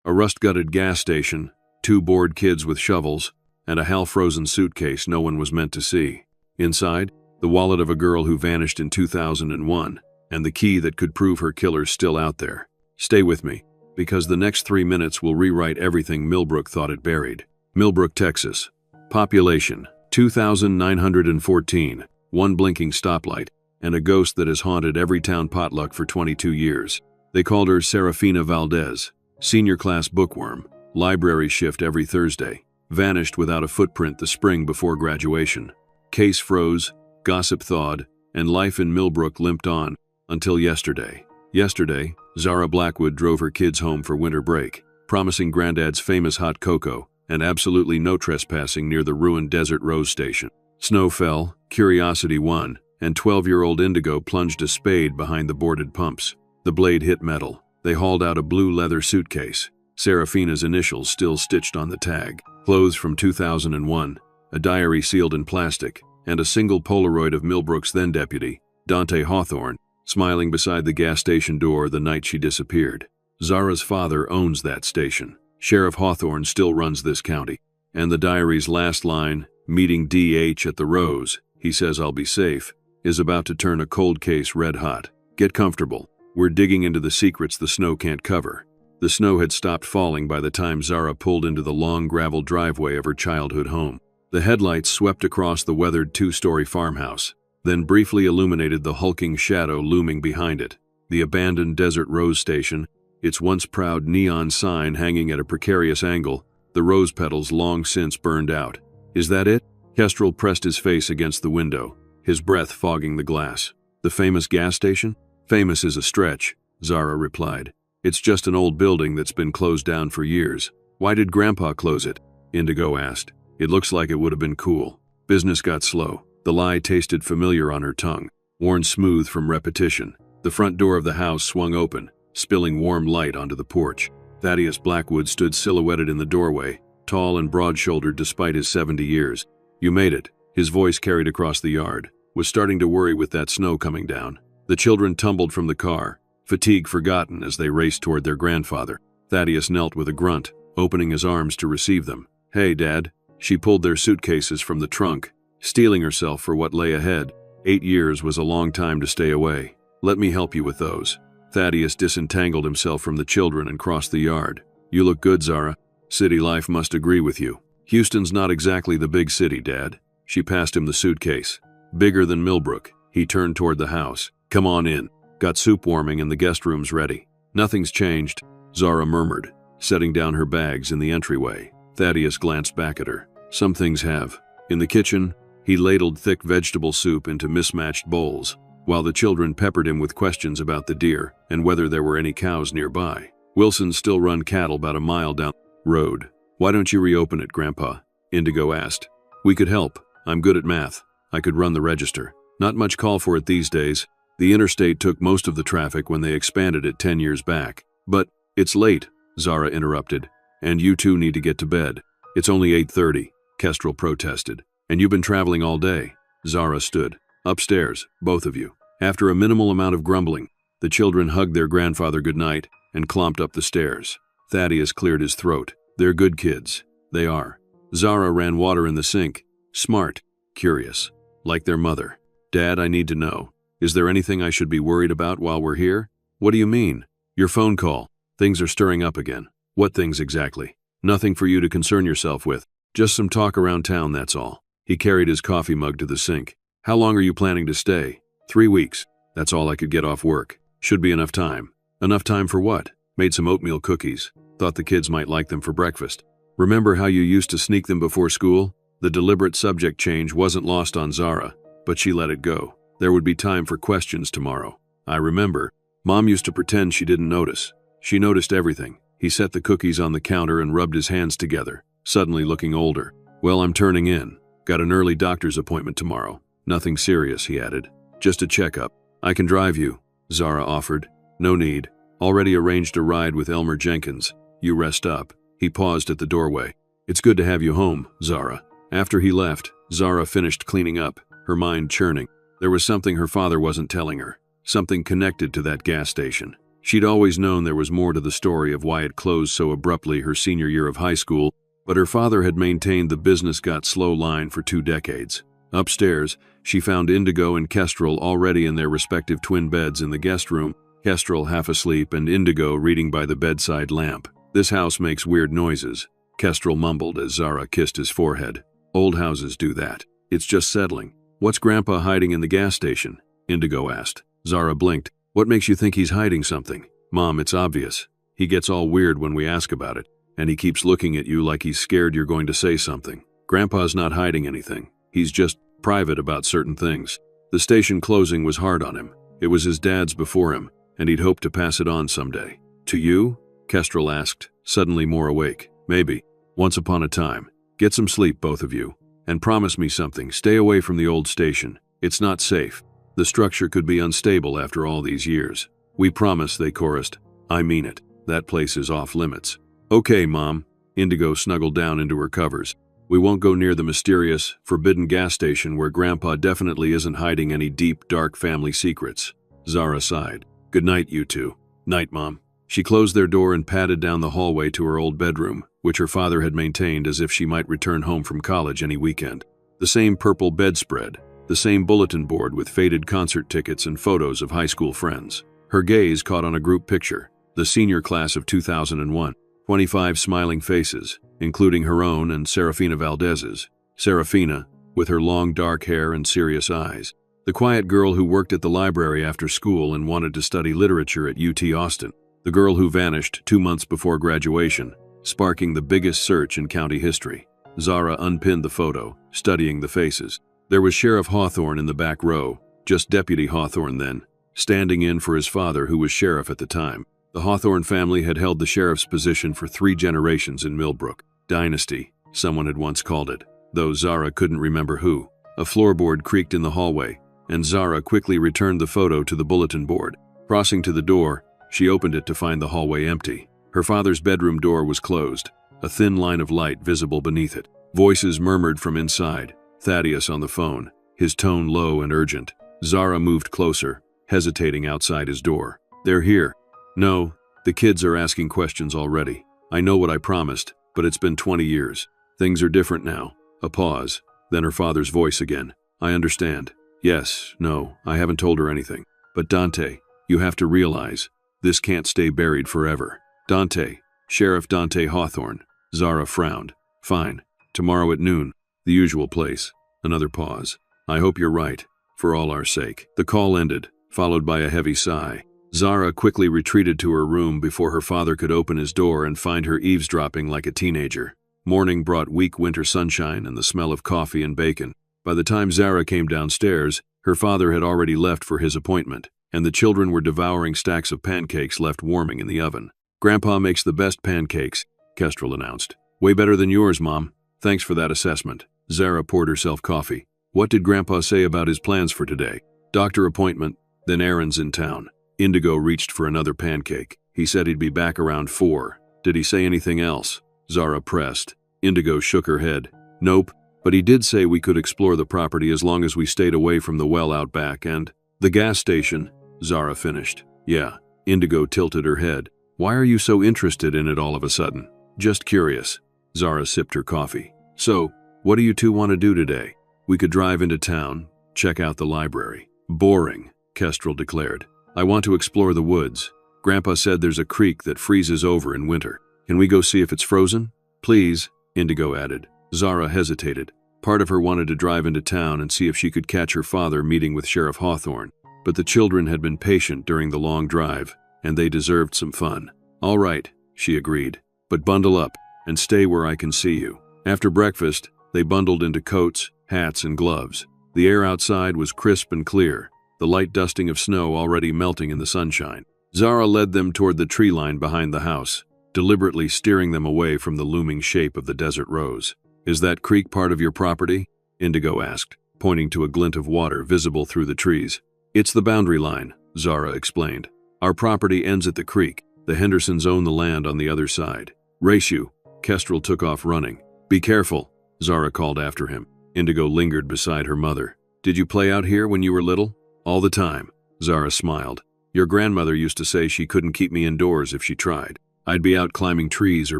A rust-gutted gas station, two bored kids with shovels, and a half-frozen suitcase no one was meant to see. Inside, the wallet of a girl who vanished in 2001, and the key that could prove her killer's still out there. Stay with me, because the next 3 minutes will rewrite everything Millbrook thought it buried. Millbrook, Texas. Population, 2,914, one blinking stoplight, and a ghost that has haunted every town potluck for 22 years. They called her Serafina Valdez, senior class bookworm, library shift every Thursday, vanished without a footprint the spring before graduation. Case froze, gossip thawed, and life in Millbrook limped on, until yesterday. Yesterday, Zara Blackwood drove her kids home for winter break, promising Granddad's famous hot cocoa and absolutely no trespassing near the ruined Desert Rose station. Snow fell, curiosity won, and 12-year-old Indigo plunged a spade behind the boarded pumps. The blade hit metal. They hauled out a blue leather suitcase, Serafina's initials still stitched on the tag, clothes from 2001, a diary sealed in plastic, and a single Polaroid of Millbrook's then-deputy, Dante Hawthorne, smiling beside the gas station door the night she disappeared. Zara's father owns that station. Sheriff Hawthorne still runs this county. And the diary's last line, meeting DH at the Rose, he says I'll be safe, is about to turn a cold case red hot. Get comfortable. We're digging into the secrets the snow can't cover. The snow had stopped falling by the time Zara pulled into the long gravel driveway of her childhood home. The headlights swept across the weathered two-story farmhouse, then briefly illuminated the hulking shadow looming behind it. The abandoned Desert Rose station, its once proud neon sign hanging at a precarious angle, the rose petals long since burned out. Is that it? Kestrel pressed his face against the window, his breath fogging the glass. The famous gas station? Famous is a stretch, Zara replied. It's just an old building that's been closed down for years. Why did Grandpa close it? Indigo asked. It looks like it would have been cool. Business got slow. The lie tasted familiar on her tongue, worn smooth from repetition. The front door of the house swung open, spilling warm light onto the porch. Thaddeus Blackwood stood silhouetted in the doorway, tall and broad-shouldered despite his 70 years. You made it. His voice carried across the yard. Was starting to worry with that snow coming down. The children tumbled from the car, fatigue forgotten as they raced toward their grandfather. Thaddeus knelt with a grunt, opening his arms to receive them. Hey, Dad. She pulled their suitcases from the trunk, steeling herself for what lay ahead. 8 years was a long time to stay away. Let me help you with those. Thaddeus disentangled himself from the children and crossed the yard. You look good, Zara. City life must agree with you. Houston's not exactly the big city, Dad. She passed him the suitcase. Bigger than Millbrook. He turned toward the house. Come on in. Got soup warming and the guest room's ready. Nothing's changed, Zara murmured, setting down her bags in the entryway. Thaddeus glanced back at her. Some things have. In the kitchen, he ladled thick vegetable soup into mismatched bowls, while the children peppered him with questions about the deer and whether there were any cows nearby. Wilson's still run cattle about a mile down the road. Why don't you reopen it, Grandpa? Indigo asked. We could help. I'm good at math. I could run the register. Not much call for it these days. The interstate took most of the traffic when they expanded it 10 years back. But it's late, Zara interrupted. And you two need to get to bed. It's only 8:30, Kestrel protested. And you've been traveling all day. Zara stood. Upstairs, both of you. After a minimal amount of grumbling, the children hugged their grandfather goodnight and clomped up the stairs. Thaddeus cleared his throat. They're good kids. They are. Zara ran water in the sink. Smart. Curious. Like their mother. Dad, I need to know. Is there anything I should be worried about while we're here? What do you mean? Your phone call. Things are stirring up again. What things exactly? Nothing for you to concern yourself with. Just some talk around town, that's all. He carried his coffee mug to the sink. How long are you planning to stay? 3 weeks. That's all I could get off work. Should be enough time. Enough time for what? Made some oatmeal cookies. Thought the kids might like them for breakfast. Remember how you used to sneak them before school? The deliberate subject change wasn't lost on Zara, but she let it go. There would be time for questions tomorrow. I remember. Mom used to pretend she didn't notice. She noticed everything. He set the cookies on the counter and rubbed his hands together, suddenly looking older. Well, I'm turning in. Got an early doctor's appointment tomorrow. Nothing serious, he added. Just a checkup. I can drive you, Zara offered. No need. Already arranged a ride with Elmer Jenkins. You rest up. He paused at the doorway. It's good to have you home, Zara. After he left, Zara finished cleaning up, her mind churning. There was something her father wasn't telling her. Something connected to that gas station. She'd always known there was more to the story of why it closed so abruptly her senior year of high school, but her father had maintained the business got slow line for 2 decades. Upstairs, she found Indigo and Kestrel already in their respective twin beds in the guest room, Kestrel half asleep and Indigo reading by the bedside lamp. "This house makes weird noises," Kestrel mumbled as Zara kissed his forehead. "Old houses do that. It's just settling." "What's Grandpa hiding in the gas station?" Indigo asked. Zara blinked. "What makes you think he's hiding something?" "Mom, it's obvious. He gets all weird when we ask about it, and he keeps looking at you like he's scared you're going to say something. Grandpa's not hiding anything. He's just private about certain things. The station closing was hard on him. It was his dad's before him, and he'd hoped to pass it on someday." "To you?" Kestrel asked, suddenly more awake. "Maybe. Once upon a time. Get some sleep, both of you. And promise me something. Stay away from the old station. It's not safe. The structure could be unstable after all these years." "We promise," they chorused. "I mean it. That place is off limits." "Okay, Mom." Indigo snuggled down into her covers. "We won't go near the mysterious, forbidden gas station where Grandpa definitely isn't hiding any deep, dark family secrets." Zara sighed. "Good night, you two." "Night, Mom." She closed their door and padded down the hallway to her old bedroom, which her father had maintained as if she might return home from college any weekend. The same purple bedspread, the same bulletin board with faded concert tickets and photos of high school friends. Her gaze caught on a group picture, the senior class of 2001, 25 smiling faces, including her own and Serafina Valdez's. Serafina, with her long dark hair and serious eyes. The quiet girl who worked at the library after school and wanted to study literature at UT Austin. The girl who vanished 2 months before graduation, sparking the biggest search in county history. Zara unpinned the photo, studying the faces. There was Sheriff Hawthorne in the back row, just Deputy Hawthorne then, standing in for his father who was sheriff at the time. The Hawthorne family had held the sheriff's position for 3 generations in Millbrook. Dynasty, someone had once called it, though Zara couldn't remember who. A floorboard creaked in the hallway, and Zara quickly returned the photo to the bulletin board. Crossing to the door, she opened it to find the hallway empty. Her father's bedroom door was closed, a thin line of light visible beneath it. Voices murmured from inside. Thaddeus on the phone, his tone low and urgent. Zara moved closer, hesitating outside his door. "They're here." "No, the kids are asking questions already. I know what I promised, but it's been 20 years. Things are different now." A pause, then her father's voice again. "I understand. Yes, no, I haven't told her anything. But Dante, you have to realize, this can't stay buried forever." "Dante, Sheriff Dante Hawthorne." Zara frowned. "Fine. Tomorrow at noon. The usual place." Another pause. "I hope you're right, for all our sake." The call ended, followed by a heavy sigh. Zara quickly retreated to her room before her father could open his door and find her eavesdropping like a teenager. Morning brought weak winter sunshine and the smell of coffee and bacon. By the time Zara came downstairs, her father had already left for his appointment, and the children were devouring stacks of pancakes left warming in the oven. "Grandpa makes the best pancakes," Kestrel announced. "Way better than yours, Mom. Thanks for that assessment." Zara poured herself coffee. "What did Grandpa say about his plans for today?" "Doctor appointment, then errands in town." Indigo reached for another pancake. "He said he'd be back around 4. Did he say anything else?" Zara pressed. Indigo shook her head. "Nope, but he did say we could explore the property as long as we stayed away from the well out back and..." "The gas station," Zara finished. "Yeah." Indigo tilted her head. "Why are you so interested in it all of a sudden?" "Just curious." Zara sipped her coffee. "So, what do you two want to do today?" "We could drive into town, check out the library." "Boring," Kestrel declared. "I want to explore the woods. Grandpa said there's a creek that freezes over in winter. Can we go see if it's frozen?" "Please," Indigo added. Zara hesitated. Part of her wanted to drive into town and see if she could catch her father meeting with Sheriff Hawthorne, but the children had been patient during the long drive, and they deserved some fun. "All right," she agreed, "but bundle up and stay where I can see you." After breakfast, they bundled into coats, hats, and gloves. The air outside was crisp and clear, the light dusting of snow already melting in the sunshine. Zara led them toward the tree line behind the house, deliberately steering them away from the looming shape of the desert rose. "Is that creek part of your property?" Indigo asked, pointing to a glint of water visible through the trees. "It's the boundary line," Zara explained. "Our property ends at the creek. The Hendersons own the land on the other side." "Race you." Kestrel took off running. "Be careful," Zara called after him. Indigo lingered beside her mother. "Did you play out here when you were little?" "All the time." Zara smiled. Your grandmother used to say she couldn't keep me indoors if she tried. I'd be out climbing trees or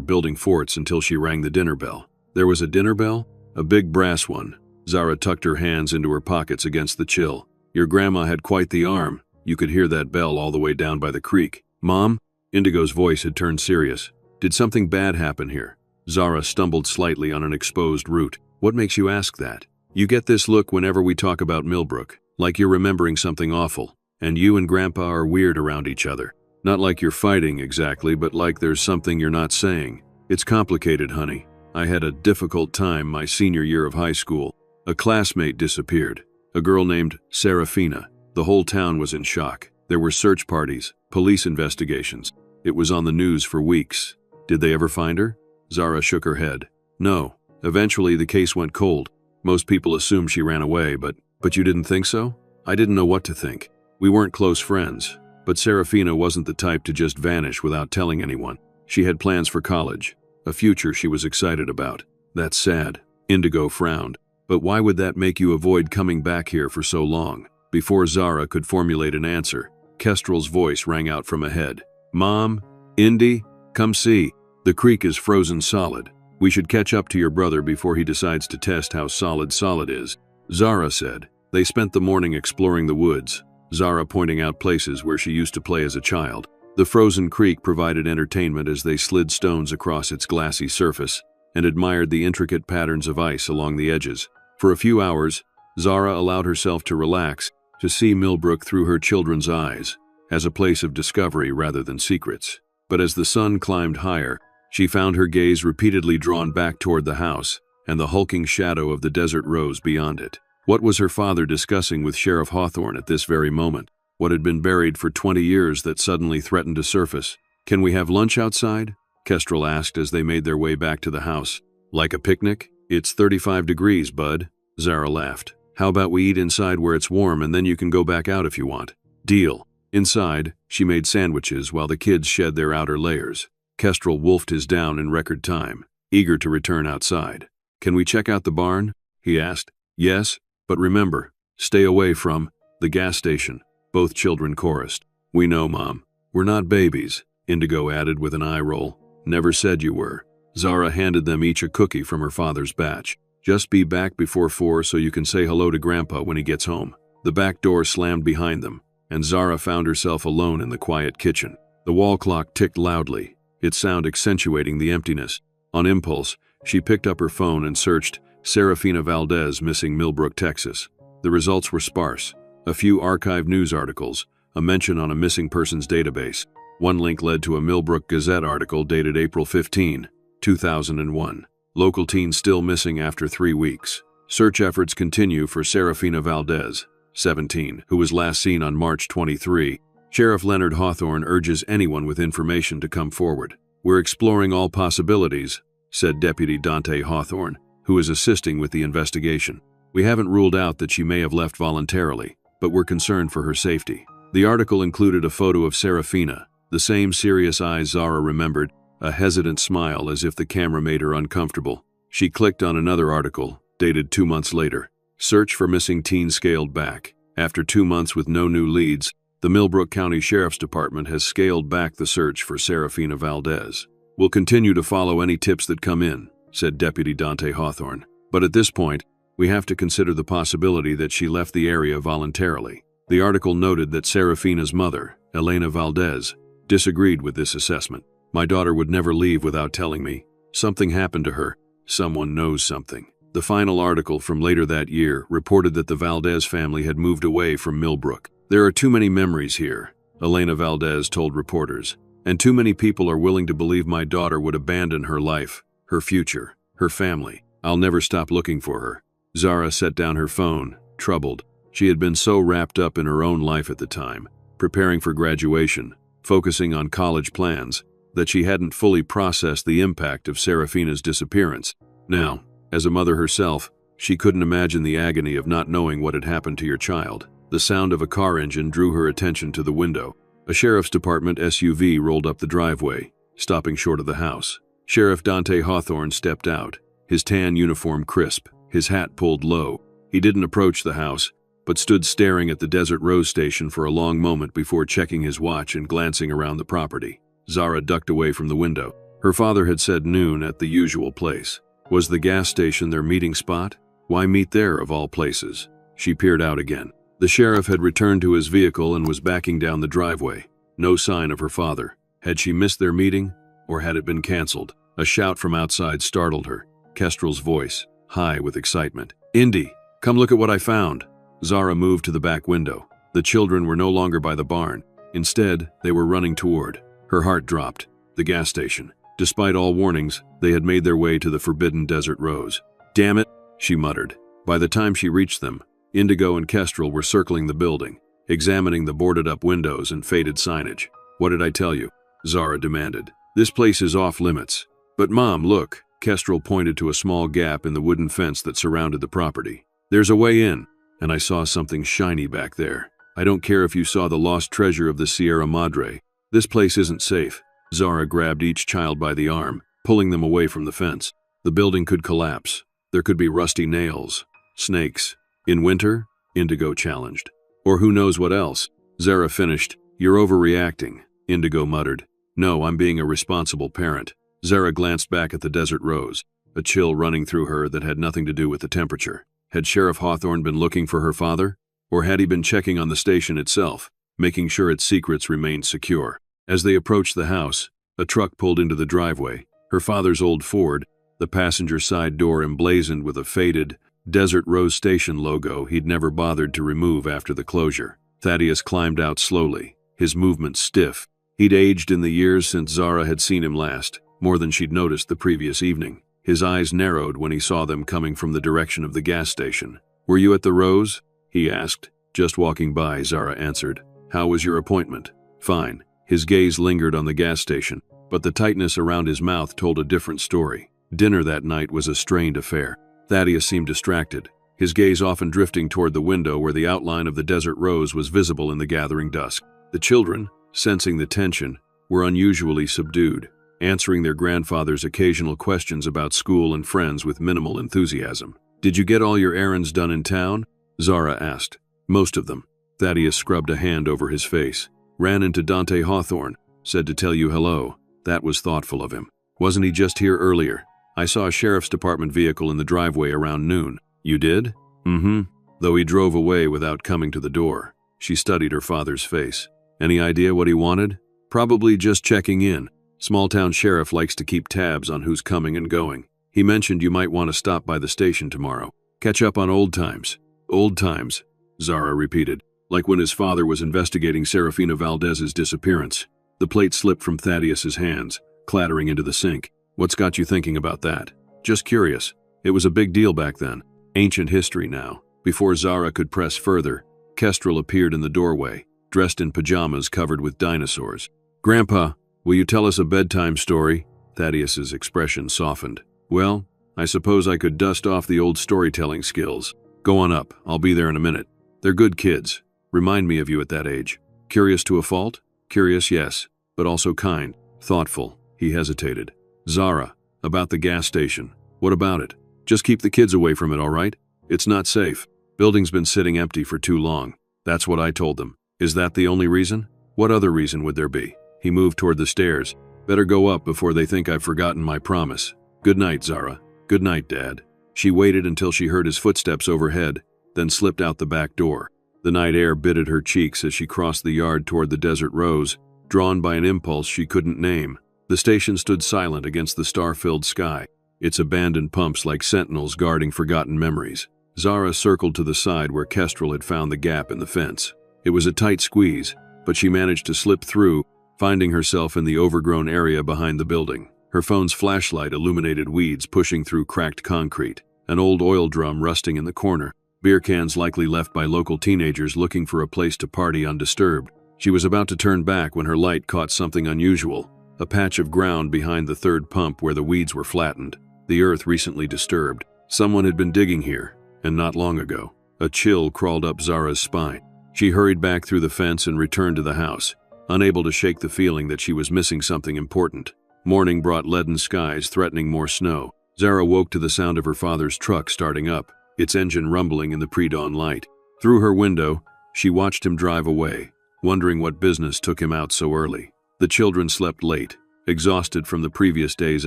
building forts until she rang the dinner bell. There was a dinner bell? A big brass one. Zara tucked her hands into her pockets against the chill. Your grandma had quite the arm. You could hear that bell all the way down by the creek. Mom? Indigo's voice had turned serious. Did something bad happen here? Zara stumbled slightly on an exposed root. What makes you ask that? You get this look whenever we talk about Millbrook, like you're remembering something awful, and you and Grandpa are weird around each other. Not like you're fighting exactly, but like there's something you're not saying. It's complicated, honey. I had a difficult time my senior year of high school. A classmate disappeared. A girl named Serafina. The whole town was in shock. There were search parties, police investigations. It was on the news for weeks. Did they ever find her? Zara shook her head. No. Eventually, the case went cold. Most people assumed she ran away, but you didn't think so? I didn't know what to think. We weren't close friends, but Serafina wasn't the type to just vanish without telling anyone. She had plans for college, a future she was excited about. That's sad. Indigo frowned. But why would that make you avoid coming back here for so long? Before Zara could formulate an answer, Kestrel's voice rang out from ahead. Mom? Indy? Come see. The creek is frozen solid. We should catch up to your brother before he decides to test how solid is. Zara said. They spent the morning exploring the woods, Zara pointing out places where she used to play as a child. The frozen creek provided entertainment as they slid stones across its glassy surface and admired the intricate patterns of ice along the edges. For a few hours, Zara allowed herself to relax, to see Millbrook through her children's eyes, as a place of discovery rather than secrets. But as the sun climbed higher, she found her gaze repeatedly drawn back toward the house, and the hulking shadow of the desert rose beyond it. What was her father discussing with Sheriff Hawthorne at this very moment? What had been buried for 20 years that suddenly threatened to surface? Can we have lunch outside? Kestrel asked as they made their way back to the house. Like a picnic? It's 35 degrees, bud. Zara laughed. How about we eat inside where it's warm and then you can go back out if you want? Deal. Inside, she made sandwiches while the kids shed their outer layers. Kestrel wolfed his down in record time, eager to return outside. Can we check out the barn? He asked. Yes, but remember, stay away from the gas station. Both children chorused. We know, Mom. We're not babies, Indigo added with an eye roll. Never said you were. Zara handed them each a cookie from her father's batch. Just be back before 4 so you can say hello to Grandpa when he gets home. The back door slammed behind them, and Zara found herself alone in the quiet kitchen. The wall clock ticked loudly, its sound accentuating the emptiness. On impulse, she picked up her phone and searched Serafina Valdez missing Millbrook, Texas. The results were sparse. A few archived news articles, a mention on a missing persons database. One link led to a Millbrook Gazette article dated April 15, 2001. Local teen still missing after 3 weeks. Search efforts continue for Serafina Valdez, 17, who was last seen on March 23. Sheriff Leonard Hawthorne urges anyone with information to come forward. We're exploring all possibilities, said Deputy Dante Hawthorne, who is assisting with the investigation. We haven't ruled out that she may have left voluntarily, but we're concerned for her safety. The article included a photo of Serafina, the same serious eyes Zara remembered, a hesitant smile as if the camera made her uncomfortable. She clicked on another article, dated 2 months later. Search for missing teen scaled back. After 2 months with no new leads, the Millbrook County Sheriff's Department has scaled back the search for Serafina Valdez. We'll continue to follow any tips that come in, said Deputy Dante Hawthorne. But at this point, we have to consider the possibility that she left the area voluntarily. The article noted that Serafina's mother, Elena Valdez, disagreed with this assessment. My daughter would never leave without telling me. Something happened to her. Someone knows something. The final article from later that year reported that the Valdez family had moved away from Millbrook. There are too many memories here, Elena Valdez told reporters, and too many people are willing to believe my daughter would abandon her life, her future, her family. I'll never stop looking for her. Zara set down her phone, troubled. She had been so wrapped up in her own life at the time, preparing for graduation, focusing on college plans, that she hadn't fully processed the impact of Serafina's disappearance. Now, as a mother herself, she couldn't imagine the agony of not knowing what had happened to your child. The sound of a car engine drew her attention to the window. A sheriff's department SUV rolled up the driveway, stopping short of the house. Sheriff Dante Hawthorne stepped out, his tan uniform crisp, his hat pulled low. He didn't approach the house. but stood staring at the Desert Rose station for a long moment before checking his watch and glancing around the property. Zara ducked away from the window. Her father had said noon at the usual place. Was the gas station their meeting spot? Why meet there of all places? She peered out again. The sheriff had returned to his vehicle and was backing down the driveway. No sign of her father. Had she missed their meeting, or had it been canceled? A shout from outside startled her. Kestrel's voice, high with excitement. "Indy, come look at what I found." Zara moved to the back window. The children were no longer by the barn. Instead, they were running toward. Her heart dropped. The gas station. Despite all warnings, they had made their way to the forbidden Desert Rose. "Damn it," she muttered. By the time she reached them, Indigo and Kestrel were circling the building, examining the boarded-up windows and faded signage. "What did I tell you?" Zara demanded. "This place is off limits." "But Mom, look." Kestrel pointed to a small gap in the wooden fence that surrounded the property. "There's a way in, and I saw something shiny back there. I don't care if you saw the lost treasure of the Sierra Madre. This place isn't safe." Zara grabbed each child by the arm, pulling them away from the fence. The building could collapse. There could be rusty nails, snakes. In winter? Indigo challenged. Or who knows what else? Zara finished. "You're overreacting," Indigo muttered. "No, I'm being a responsible parent." Zara glanced back at the Desert Rose, a chill running through her that had nothing to do with the temperature. Had Sheriff Hawthorne been looking for her father? Or had he been checking on the station itself, making sure its secrets remained secure? As they approached the house, a truck pulled into the driveway. Her father's old Ford, the passenger side door emblazoned with a faded Desert Rose Station logo he'd never bothered to remove after the closure. Thaddeus climbed out slowly, his movements stiff. He'd aged in the years since Zara had seen him last, more than she'd noticed the previous evening. His eyes narrowed when he saw them coming from the direction of the gas station. "Were you at the Rose?" he asked. "Just walking by," Zara answered. "How was your appointment?" "Fine." His gaze lingered on the gas station, but the tightness around his mouth told a different story. Dinner that night was a strained affair. Thaddeus seemed distracted, his gaze often drifting toward the window where the outline of the Desert Rose was visible in the gathering dusk. The children, sensing the tension, were unusually subdued, answering their grandfather's occasional questions about school and friends with minimal enthusiasm. "Did you get all your errands done in town?" Zara asked. "Most of them." Thaddeus scrubbed a hand over his face. "Ran into Dante Hawthorne. Said to tell you hello." That was thoughtful of him. "Wasn't he just here earlier?" "I saw a sheriff's department vehicle in the driveway around noon." "You did?" "Mm-hmm. Though he drove away without coming to the door." She studied her father's face. "Any idea what he wanted?" "Probably just checking in. Small-town sheriff likes to keep tabs on who's coming and going. He mentioned you might want to stop by the station tomorrow. Catch up on old times." "Old times," Zara repeated, like when his father was investigating Serafina Valdez's disappearance. The plate slipped from Thaddeus's hands, clattering into the sink. "What's got you thinking about that?" "Just curious. It was a big deal back then. Ancient history now." Before Zara could press further, Kestrel appeared in the doorway, dressed in pajamas covered with dinosaurs. "Grandpa, will you tell us a bedtime story?" Thaddeus's expression softened. "Well, I suppose I could dust off the old storytelling skills. Go on up, I'll be there in a minute. They're good kids. Remind me of you at that age. Curious to a fault?" "Curious, yes, but also kind, thoughtful." He hesitated. "Zara, about the gas station. What about it? Just keep the kids away from it, all right? It's not safe. Building's been sitting empty for too long." "That's what I told them." "Is that the only reason?" "What other reason would there be?" He moved toward the stairs. "Better go up before they think I've forgotten my promise. Good night, Zara." "Good night, Dad." She waited until she heard his footsteps overhead, then slipped out the back door. The night air bitted her cheeks as she crossed the yard toward the Desert Rose, drawn by an impulse she couldn't name. The station stood silent against the star-filled sky, its abandoned pumps like sentinels guarding forgotten memories. Zara circled to the side where Kestrel had found the gap in the fence. It was a tight squeeze, but she managed to slip through, finding herself in the overgrown area behind the building. Her phone's flashlight illuminated weeds pushing through cracked concrete, an old oil drum rusting in the corner, beer cans likely left by local teenagers looking for a place to party undisturbed. She was about to turn back when her light caught something unusual, a patch of ground behind the third pump where the weeds were flattened, the earth recently disturbed. Someone had been digging here, and not long ago. A chill crawled up Zara's spine. She hurried back through the fence and returned to the house, unable to shake the feeling that she was missing something important. Morning brought leaden skies threatening more snow. Zara woke to the sound of her father's truck starting up, its engine rumbling in the pre-dawn light. Through her window, she watched him drive away, wondering what business took him out so early. The children slept late, exhausted from the previous day's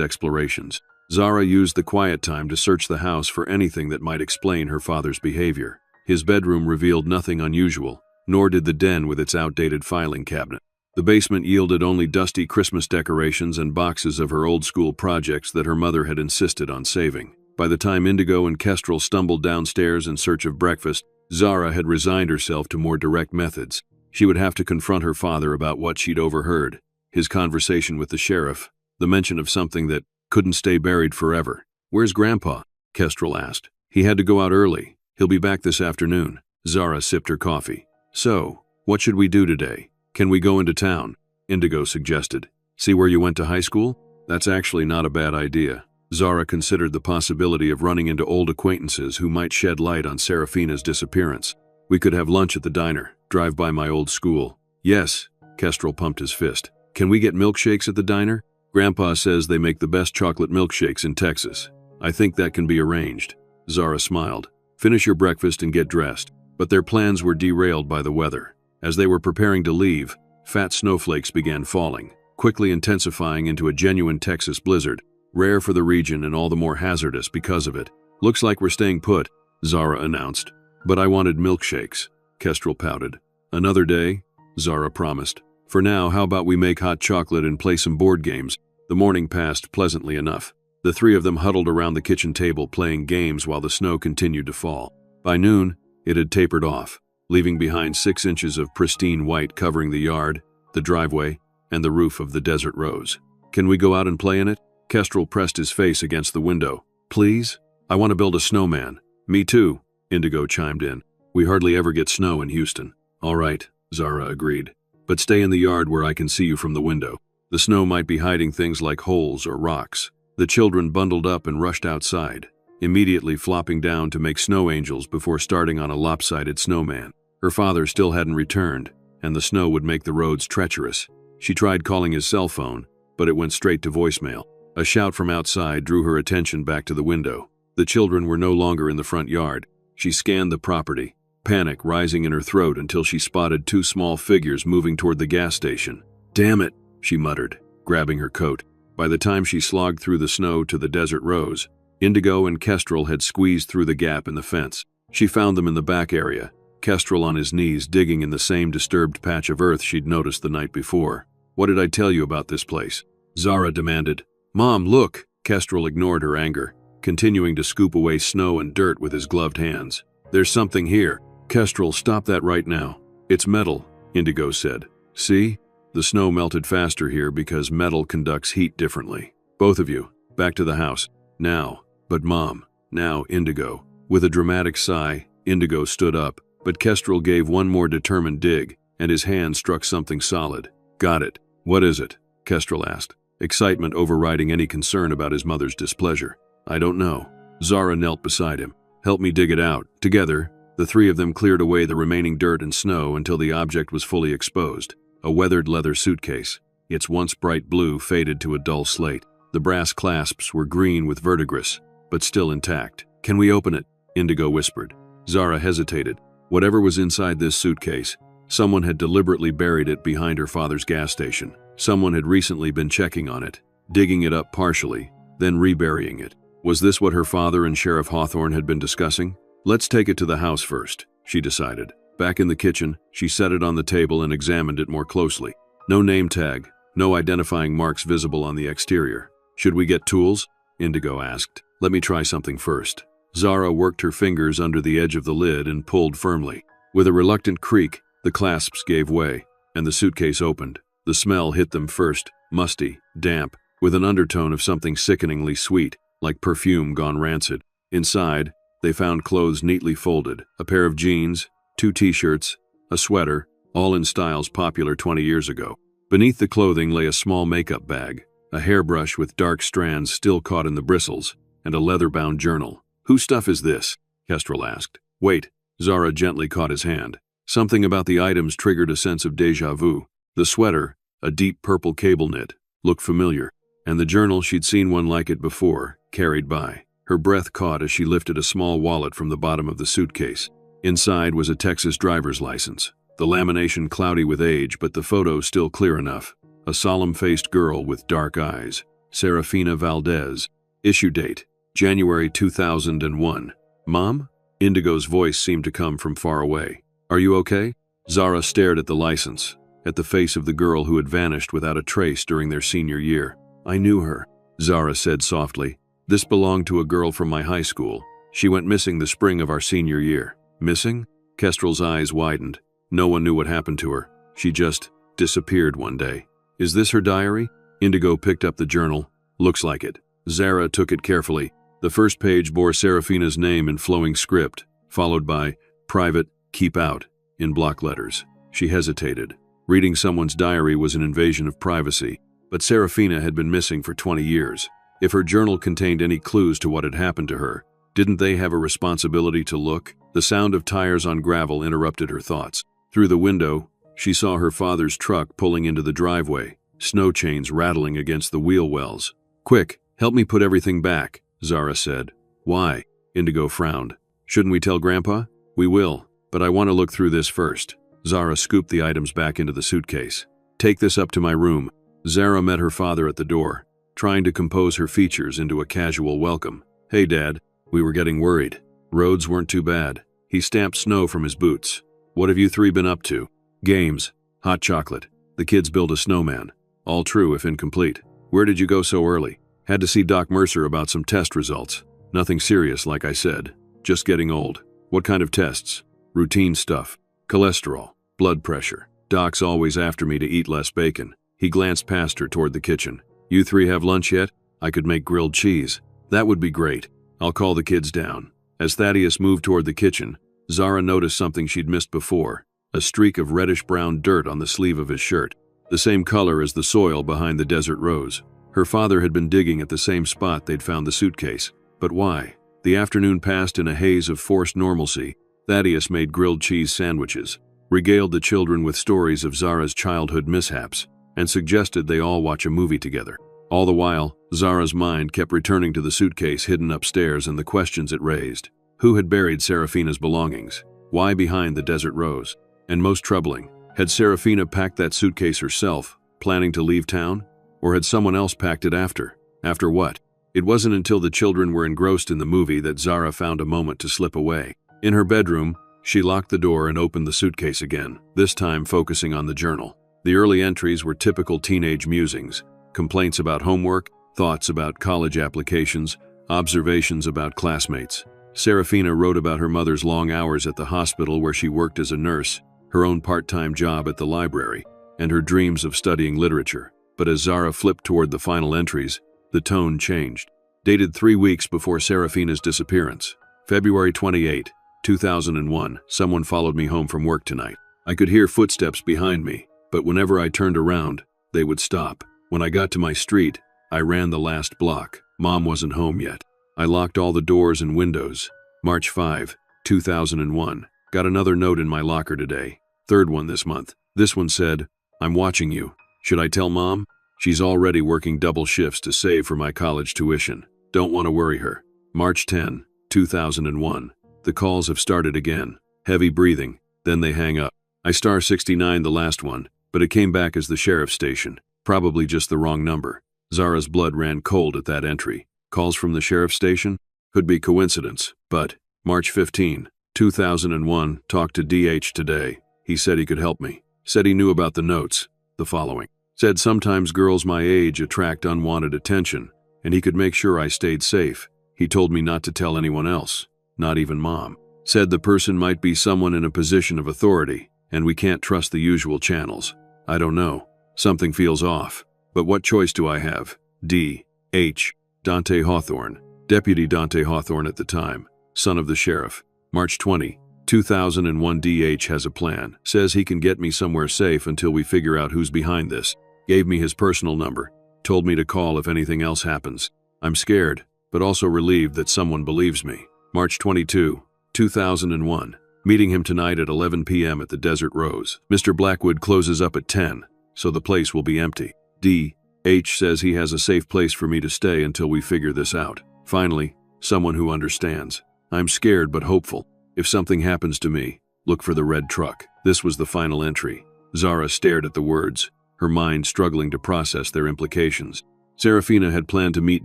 explorations. Zara used the quiet time to search the house for anything that might explain her father's behavior. His bedroom revealed nothing unusual, nor did the den with its outdated filing cabinet. The basement yielded only dusty Christmas decorations and boxes of her old-school projects that her mother had insisted on saving. By the time Indigo and Kestrel stumbled downstairs in search of breakfast, Zara had resigned herself to more direct methods. She would have to confront her father about what she'd overheard, his conversation with the sheriff, the mention of something that couldn't stay buried forever. "Where's Grandpa?" Kestrel asked. "He had to go out early. He'll be back this afternoon." Zara sipped her coffee. "So, what should we do today? Can we go into town?" Indigo suggested. "See where you went to high school? That's actually not a bad idea." Zara considered the possibility of running into old acquaintances who might shed light on Serafina's disappearance. "We could have lunch at the diner, drive by my old school." "Yes," Kestrel pumped his fist. "Can we get milkshakes at the diner? Grandpa says they make the best chocolate milkshakes in Texas. I think that can be arranged." Zara smiled. "Finish your breakfast and get dressed." But their plans were derailed by the weather. As they were preparing to leave, fat snowflakes began falling, quickly intensifying into a genuine Texas blizzard, rare for the region and all the more hazardous because of it. "Looks like we're staying put," Zara announced. "But I wanted milkshakes," Kestrel pouted. "Another day," Zara promised. "For now, how about we make hot chocolate and play some board games?" The morning passed pleasantly enough. The three of them huddled around the kitchen table playing games while the snow continued to fall. By noon, it had tapered off, leaving behind 6 inches of pristine white covering the yard, the driveway, and the roof of the Desert Rose. "Can we go out and play in it?" Kestrel pressed his face against the window. "Please? I want to build a snowman." "Me too," Indigo chimed in. "We hardly ever get snow in Houston." "All right," Zara agreed. "But stay in the yard where I can see you from the window. The snow might be hiding things like holes or rocks." The children bundled up and rushed outside, immediately flopping down to make snow angels before starting on a lopsided snowman. Her father still hadn't returned, and the snow would make the roads treacherous. She tried calling his cell phone, but it went straight to voicemail. A shout from outside drew her attention back to the window. The children were no longer in the front yard. She scanned the property, panic rising in her throat until she spotted 2 small figures moving toward the gas station. "Damn it," she muttered, grabbing her coat. By the time she slogged through the snow to the Desert Rose, Indigo and Kestrel had squeezed through the gap in the fence. She found them in the back area, Kestrel on his knees digging in the same disturbed patch of earth she'd noticed the night before. "What did I tell you about this place?" Zara demanded. "Mom, look!" Kestrel ignored her anger, continuing to scoop away snow and dirt with his gloved hands. "There's something here." "Kestrel, stop that right now." "It's metal," Indigo said. "See? The snow melted faster here because metal conducts heat differently. Both of you, back to the house. Now." "But Mom." "Now, Indigo." With a dramatic sigh, Indigo stood up, but Kestrel gave one more determined dig, and his hand struck something solid. "Got it. What is it?" Kestrel asked, excitement overriding any concern about his mother's displeasure. "I don't know." Zara knelt beside him. "Help me dig it out." Together, the three of them cleared away the remaining dirt and snow until the object was fully exposed. A weathered leather suitcase. Its once bright blue faded to a dull slate. The brass clasps were green with verdigris, but still intact. "Can we open it?" Indigo whispered. Zara hesitated. Whatever was inside this suitcase, someone had deliberately buried it behind her father's gas station. Someone had recently been checking on it, digging it up partially, then reburying it. Was this what her father and Sheriff Hawthorne had been discussing? "Let's take it to the house first," she decided. Back in the kitchen, she set it on the table and examined it more closely. No name tag, no identifying marks visible on the exterior. "Should we get tools?" Indigo asked. "Let me try something first." Zara worked her fingers under the edge of the lid and pulled firmly. With a reluctant creak, the clasps gave way, and the suitcase opened. The smell hit them first, musty, damp, with an undertone of something sickeningly sweet, like perfume gone rancid. Inside, they found clothes neatly folded, a pair of jeans, 2 t-shirts, a sweater, all in styles popular 20 years ago. Beneath the clothing lay a small makeup bag, a hairbrush with dark strands still caught in the bristles, and a leather-bound journal. "Whose stuff is this?" Kestrel asked. "Wait." Zara gently caught his hand. Something about the items triggered a sense of déjà vu. The sweater, a deep purple cable knit, looked familiar, and the journal, she'd seen one like it before, carried by. Her breath caught as she lifted a small wallet from the bottom of the suitcase. Inside was a Texas driver's license. The lamination cloudy with age, but the photo still clear enough. A solemn-faced girl with dark eyes. Serafina Valdez. Issue date, January 2001. Mom? Indigo's voice seemed to come from far away. Are you okay? Zara stared at the license, at the face of the girl who had vanished without a trace during their senior year. I knew her, Zara said softly. This belonged to a girl from my high school. She went missing the spring of our senior year. Missing? Kestrel's eyes widened. No one knew what happened to her. She just disappeared one day. Is this her diary? Indigo picked up the journal. Looks like it. Zara took it carefully. The first page bore Serafina's name in flowing script, followed by "Private, keep out" in block letters. She hesitated. Reading someone's diary was an invasion of privacy, but Serafina had been missing for 20 years. If her journal contained any clues to what had happened to her, didn't they have a responsibility to look? The sound of tires on gravel interrupted her thoughts. Through the window, she saw her father's truck pulling into the driveway, snow chains rattling against the wheel wells. Quick, help me put everything back, Zara said. Why? Indigo frowned. Shouldn't we tell Grandpa? We will, but I want to look through this first. Zara scooped the items back into the suitcase. Take this up to my room. Zara met her father at the door, trying to compose her features into a casual welcome. Hey, Dad. We were getting worried. Roads weren't too bad. He stamped snow from his boots. What have you three been up to? Games. Hot chocolate. The kids build a snowman. All true if incomplete. Where did you go so early? Had to see Doc Mercer about some test results. Nothing serious, like I said. Just getting old. What kind of tests? Routine stuff. Cholesterol. Blood pressure. Doc's always after me to eat less bacon. He glanced past her toward the kitchen. You three have lunch yet? I could make grilled cheese. That would be great. I'll call the kids down. As Thaddeus moved toward the kitchen, Zara noticed something she'd missed before. A streak of reddish-brown dirt on the sleeve of his shirt. The same color as the soil behind the desert rose. Her father had been digging at the same spot they'd found the suitcase. But why? The afternoon passed in a haze of forced normalcy. Thaddeus made grilled cheese sandwiches, regaled the children with stories of Zara's childhood mishaps, and suggested they all watch a movie together. All the while, Zara's mind kept returning to the suitcase hidden upstairs and the questions it raised. Who had buried Serafina's belongings? Why behind the desert rose? And most troubling, had Serafina packed that suitcase herself, planning to leave town? Or had someone else packed it after? After what? It wasn't until the children were engrossed in the movie that Zara found a moment to slip away. In her bedroom, she locked the door and opened the suitcase again, this time focusing on the journal. The early entries were typical teenage musings. Complaints about homework, thoughts about college applications, observations about classmates. Serafina wrote about her mother's long hours at the hospital where she worked as a nurse, her own part-time job at the library, and her dreams of studying literature. But as Zara flipped toward the final entries, the tone changed. Dated 3 weeks before Serafina's disappearance. February 28, 2001. Someone followed me home from work tonight. I could hear footsteps behind me, but whenever I turned around, they would stop. When I got to my street, I ran the last block. Mom wasn't home yet. I locked all the doors and windows. March 5, 2001. Got another note in my locker today. Third one this month. This one said, I'm watching you. Should I tell Mom? She's already working double shifts to save for my college tuition. Don't want to worry her. March 10, 2001. The calls have started again. Heavy breathing. Then they hang up. I star 69 the last one, but it came back as the sheriff's station. Probably just the wrong number. Zara's blood ran cold at that entry. Calls from the sheriff's station? Could be coincidence, but March 15, 2001, talked to DH today. He said he could help me. Said he knew about the notes. The following. Said sometimes girls my age attract unwanted attention, and he could make sure I stayed safe. He told me not to tell anyone else, not even Mom. Said the person might be someone in a position of authority, and we can't trust the usual channels. I don't know. Something feels off. But what choice do I have? D. H. Dante Hawthorne. Deputy Dante Hawthorne at the time. Son of the sheriff. March 20, 2001. DH has a plan. Says he can get me somewhere safe until we figure out who's behind this. Gave me his personal number. Told me to call if anything else happens. I'm scared, but also relieved that someone believes me. March 22, 2001. Meeting him tonight at 11 p.m. at the Desert Rose. Mr. Blackwood closes up at 10. So the place will be empty. D. H says he has a safe place for me to stay until we figure this out. Finally, someone who understands. I'm scared but hopeful. If something happens to me, look for the red truck. This was the final entry. Zara stared at the words, her mind struggling to process their implications. Serafina had planned to meet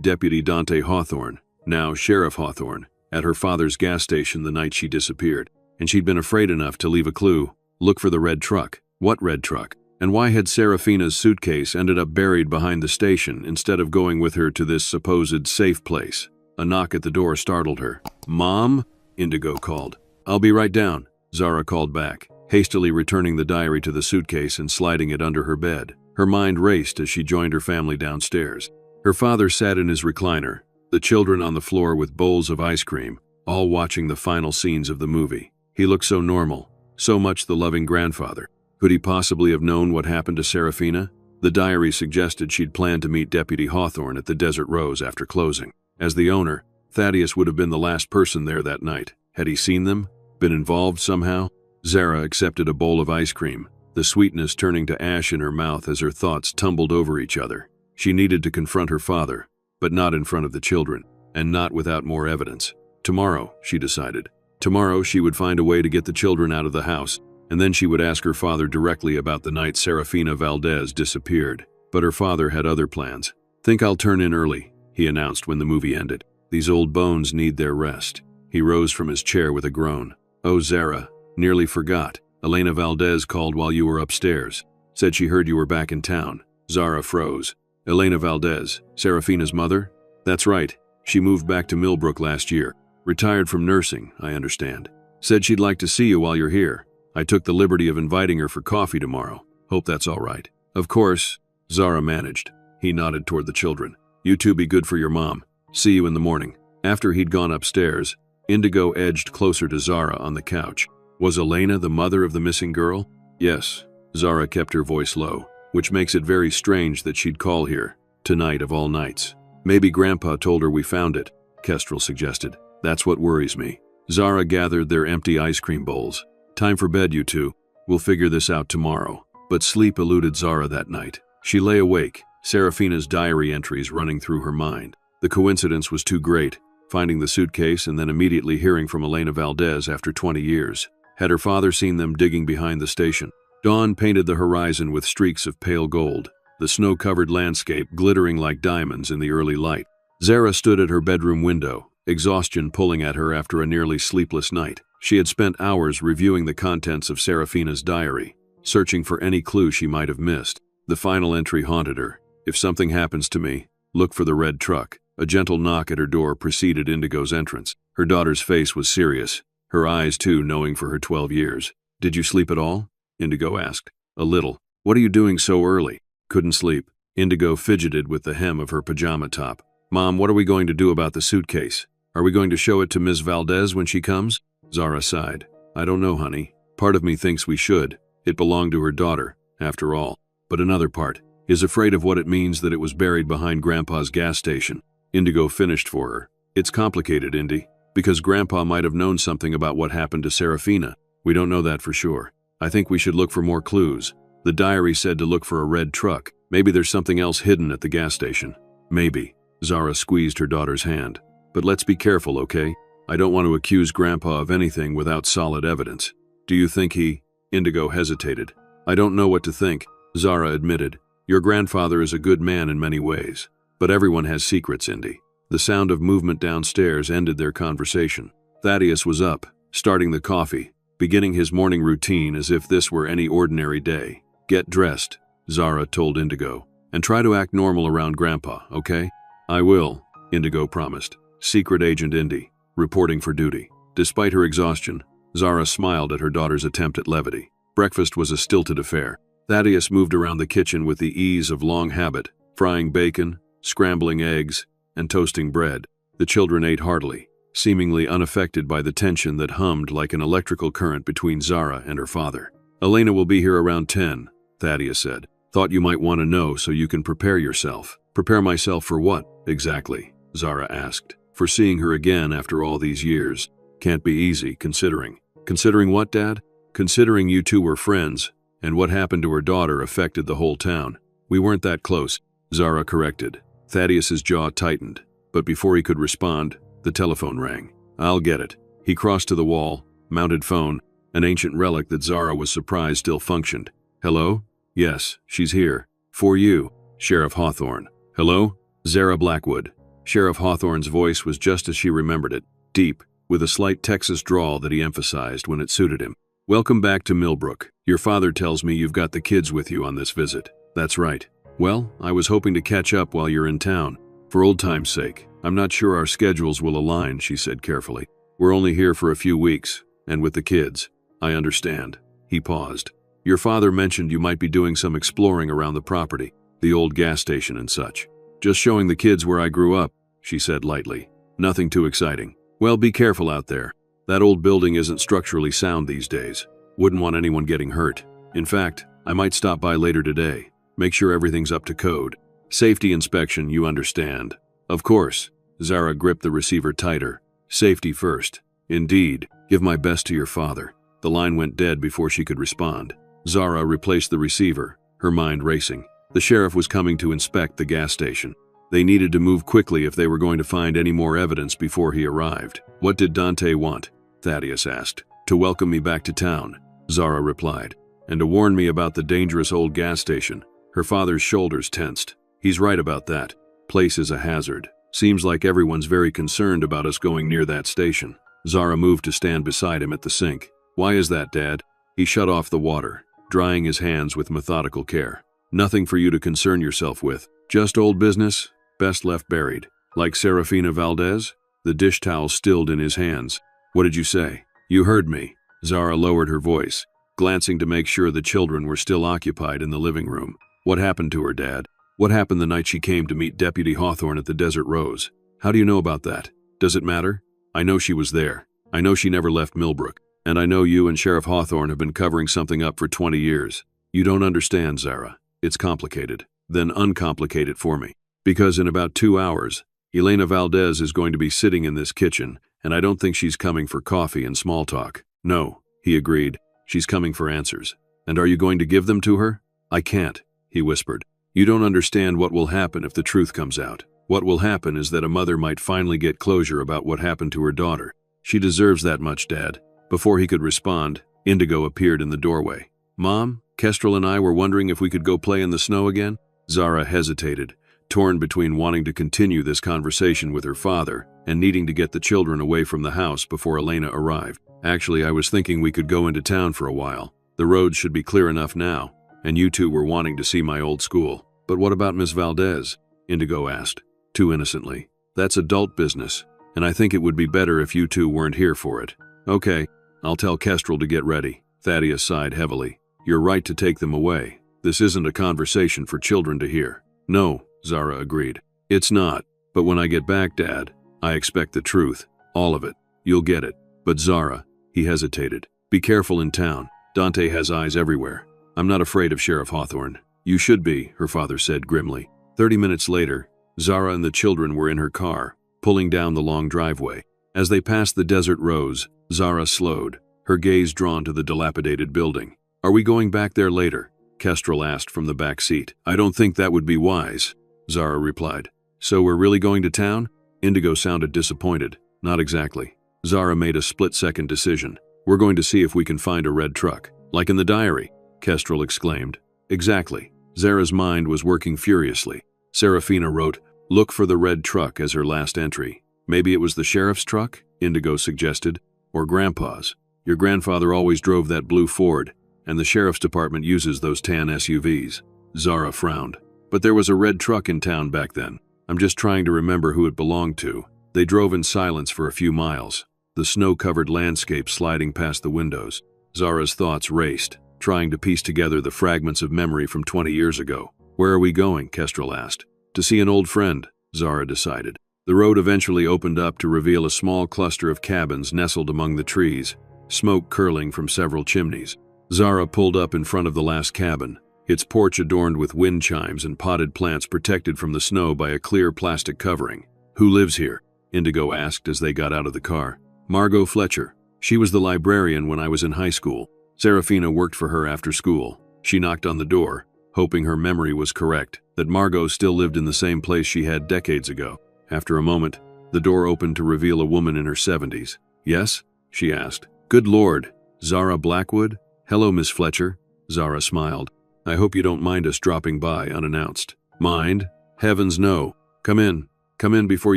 Deputy Dante Hawthorne, now Sheriff Hawthorne, at her father's gas station the night she disappeared, and she'd been afraid enough to leave a clue. Look for the red truck. What red truck? And why had Serafina's suitcase ended up buried behind the station instead of going with her to this supposed safe place? A knock at the door startled her. "Mom?" Indigo called. "I'll be right down," Zara called back, hastily returning the diary to the suitcase and sliding it under her bed. Her mind raced as she joined her family downstairs. Her father sat in his recliner, the children on the floor with bowls of ice cream, all watching the final scenes of the movie. He looked so normal, so much the loving grandfather. Could he possibly have known what happened to Serafina? The diary suggested she'd planned to meet Deputy Hawthorne at the Desert Rose after closing. As the owner, Thaddeus would have been the last person there that night. Had he seen them? Been involved somehow? Zara accepted a bowl of ice cream, the sweetness turning to ash in her mouth as her thoughts tumbled over each other. She needed to confront her father, but not in front of the children, and not without more evidence. Tomorrow, she decided. Tomorrow she would find a way to get the children out of the house, and then she would ask her father directly about the night Serafina Valdez disappeared. But her father had other plans. "Think I'll turn in early," he announced when the movie ended. "These old bones need their rest." He rose from his chair with a groan. "Oh, Zara, nearly forgot. Elena Valdez called while you were upstairs. Said she heard you were back in town." Zara froze. "Elena Valdez, Serafina's mother?" "That's right. She moved back to Millbrook last year. Retired from nursing, I understand. Said she'd like to see you while you're here. I took the liberty of inviting her for coffee tomorrow. Hope that's all right." "Of course," Zara managed. He nodded toward the children. "You two be good for your mom. See you in the morning." After he'd gone upstairs, Indigo edged closer to Zara on the couch. Was Elena the mother of the missing girl? "Yes." Zara kept her voice low, which makes it very strange that she'd call here, tonight of all nights. "Maybe Grandpa told her we found it," Kestrel suggested. "That's what worries me." Zara gathered their empty ice cream bowls. "Time for bed, you two. We'll figure this out tomorrow." But sleep eluded Zara that night. She lay awake, Serafina's diary entries running through her mind. The coincidence was too great, finding the suitcase and then immediately hearing from Elena Valdez after 20 years. Had her father seen them digging behind the station? Dawn painted the horizon with streaks of pale gold, the snow-covered landscape glittering like diamonds in the early light. Zara stood at her bedroom window, exhaustion pulling at her after a nearly sleepless night. She had spent hours reviewing the contents of Serafina's diary, searching for any clue she might have missed. The final entry haunted her. "If something happens to me, look for the red truck." A gentle knock at her door preceded Indigo's entrance. Her daughter's face was serious, her eyes too knowing for her 12 years. "Did you sleep at all?" Indigo asked. "A little." "What are you doing so early?" "Couldn't sleep." Indigo fidgeted with the hem of her pajama top. "Mom, what are we going to do about the suitcase? Are we going to show it to Ms. Valdez when she comes?" Zara sighed. "I don't know, honey. Part of me thinks we should. It belonged to her daughter, after all. But another part is afraid of what it means that it was buried behind Grandpa's gas station." Indigo finished for her. "It's complicated, Indy, because Grandpa might have known something about what happened to Serafina. We don't know that for sure. I think we should look for more clues. The diary said to look for a red truck. Maybe there's something else hidden at the gas station." "Maybe." Zara squeezed her daughter's hand. "But let's be careful, okay? I don't want to accuse Grandpa of anything without solid evidence." "Do you think he—" Indigo hesitated. "I don't know what to think," Zara admitted. "Your grandfather is a good man in many ways. But everyone has secrets, Indy." The sound of movement downstairs ended their conversation. Thaddeus was up, starting the coffee, beginning his morning routine as if this were any ordinary day. "Get dressed," Zara told Indigo, "and try to act normal around Grandpa, okay?" "I will," Indigo promised. Secret Agent Indy, reporting for duty. Despite her exhaustion, Zara smiled at her daughter's attempt at levity. Breakfast was a stilted affair. Thaddeus moved around the kitchen with the ease of long habit, frying bacon, scrambling eggs, and toasting bread. The children ate heartily, seemingly unaffected by the tension that hummed like an electrical current between Zara and her father. "Elena will be here around 10, Thaddeus said. "Thought you might want to know so you can prepare yourself." "Prepare myself for what, exactly?" Zara asked. "For seeing her again after all these years. Can't be easy, considering." "Considering what, Dad?" "Considering you two were friends, and what happened to her daughter affected the whole town." "We weren't that close," Zara corrected. Thaddeus's jaw tightened, but before he could respond, the telephone rang. "I'll get it." He crossed to the wall, Mounted phone, an ancient relic that Zara was surprised still functioned. Hello? Yes, she's here. For you, Sheriff Hawthorne. Hello? Zara Blackwood. Sheriff Hawthorne's voice was just as she remembered it, deep, with a slight Texas drawl that he emphasized when it suited him. Welcome back to Millbrook. Your father tells me you've got the kids with you on this visit. That's right. Well, I was hoping to catch up while you're in town. For old time's sake. I'm not sure our schedules will align, she said carefully. We're only here for a few weeks, and with the kids. I understand. He paused. Your father mentioned you might be doing some exploring around the property, the old gas station and such. Just showing the kids where I grew up, she said lightly. Nothing too exciting. Well, be careful out there. That old building isn't structurally sound these days. Wouldn't want anyone getting hurt. In fact, I might stop by later today. Make sure everything's up to code. Safety inspection, you understand. Of course. Zara gripped the receiver tighter. Safety first. Indeed. Give my best to your father. The line went dead before she could respond. Zara replaced the receiver, her mind racing. The sheriff was coming to inspect the gas station. They needed to move quickly if they were going to find any more evidence before he arrived. What did Dante want? Thaddeus asked. To welcome me back to town, Zara replied, and to warn me about the dangerous old gas station. Her father's shoulders tensed. He's right about that. Place is a hazard. Seems like everyone's very concerned about us going near that station. Zara moved to stand beside him at the sink. Why is that, Dad? He shut off the water, drying his hands with methodical care. Nothing for you to concern yourself with. Just old business, best left buried. Like Serafina Valdez? The dish towel stilled in his hands. What did you say? You heard me. Zara lowered her voice, glancing to make sure the children were still occupied in the living room. What happened to her, Dad? What happened the night she came to meet Deputy Hawthorne at the Desert Rose? How do you know about that? Does it matter? I know she was there. I know she never left Millbrook. And I know you and Sheriff Hawthorne have been covering something up for 20 years. You don't understand, Zara. It's complicated. Then uncomplicate it for me. Because in about 2 hours, Elena Valdez is going to be sitting in this kitchen, and I don't think she's coming for coffee and small talk. No, he agreed. She's coming for answers. And are you going to give them to her? I can't, he whispered. You don't understand what will happen if the truth comes out. What will happen is that a mother might finally get closure about what happened to her daughter. She deserves that much, Dad. Before he could respond, Indigo appeared in the doorway. Mom, Kestrel and I were wondering if we could go play in the snow again? Zara hesitated, torn between wanting to continue this conversation with her father and needing to get the children away from the house before Elena arrived. Actually, I was thinking we could go into town for a while. The roads should be clear enough now, and you two were wanting to see my old school. But what about Miss Valdez? Indigo asked, too innocently. That's adult business, and I think it would be better if you two weren't here for it. Okay, I'll tell Kestrel to get ready. Thaddeus sighed heavily. You're right to take them away. This isn't a conversation for children to hear. No, Zara agreed. It's not. But when I get back, Dad, I expect the truth. All of it. You'll get it. But Zara, he hesitated. Be careful in town. Dante has eyes everywhere. I'm not afraid of Sheriff Hawthorne. You should be, her father said grimly. 30 minutes later, Zara and the children were in her car, pulling down the long driveway. As they passed the Desert Rose, Zara slowed, her gaze drawn to the dilapidated building. Are we going back there later? Kestrel asked from the back seat. I don't think that would be wise, Zara replied. So we're really going to town? Indigo sounded disappointed. Not exactly. Zara made a split-second decision. We're going to see if we can find a red truck. Like in the diary, Kestrel exclaimed. Exactly. Zara's mind was working furiously. Serafina wrote, look for the red truck as her last entry. Maybe it was the sheriff's truck? Indigo suggested. Or Grandpa's. Your grandfather always drove that blue Ford, and the sheriff's department uses those tan SUVs. Zara frowned. But there was a red truck in town back then. I'm just trying to remember who it belonged to. They drove in silence for a few miles, the snow-covered landscape sliding past the windows. Zara's thoughts raced, trying to piece together the fragments of memory from 20 years ago. Where are we going? Kestrel asked. To see an old friend, Zara decided. The road eventually opened up to reveal a small cluster of cabins nestled among the trees, smoke curling from several chimneys. Zara pulled up in front of the last cabin, its porch adorned with wind chimes and potted plants protected from the snow by a clear plastic covering. Who lives here? Indigo asked as they got out of the car. Margot Fletcher. She was the librarian when I was in high school. Serafina worked for her after school. She knocked on the door, hoping her memory was correct, that Margot still lived in the same place she had decades ago. After a moment, the door opened to reveal a woman in her 70s. Yes? She asked. Good Lord, Zara Blackwood? Hello, Miss Fletcher. Zara smiled. I hope you don't mind us dropping by unannounced. Mind? Heavens no. Come in before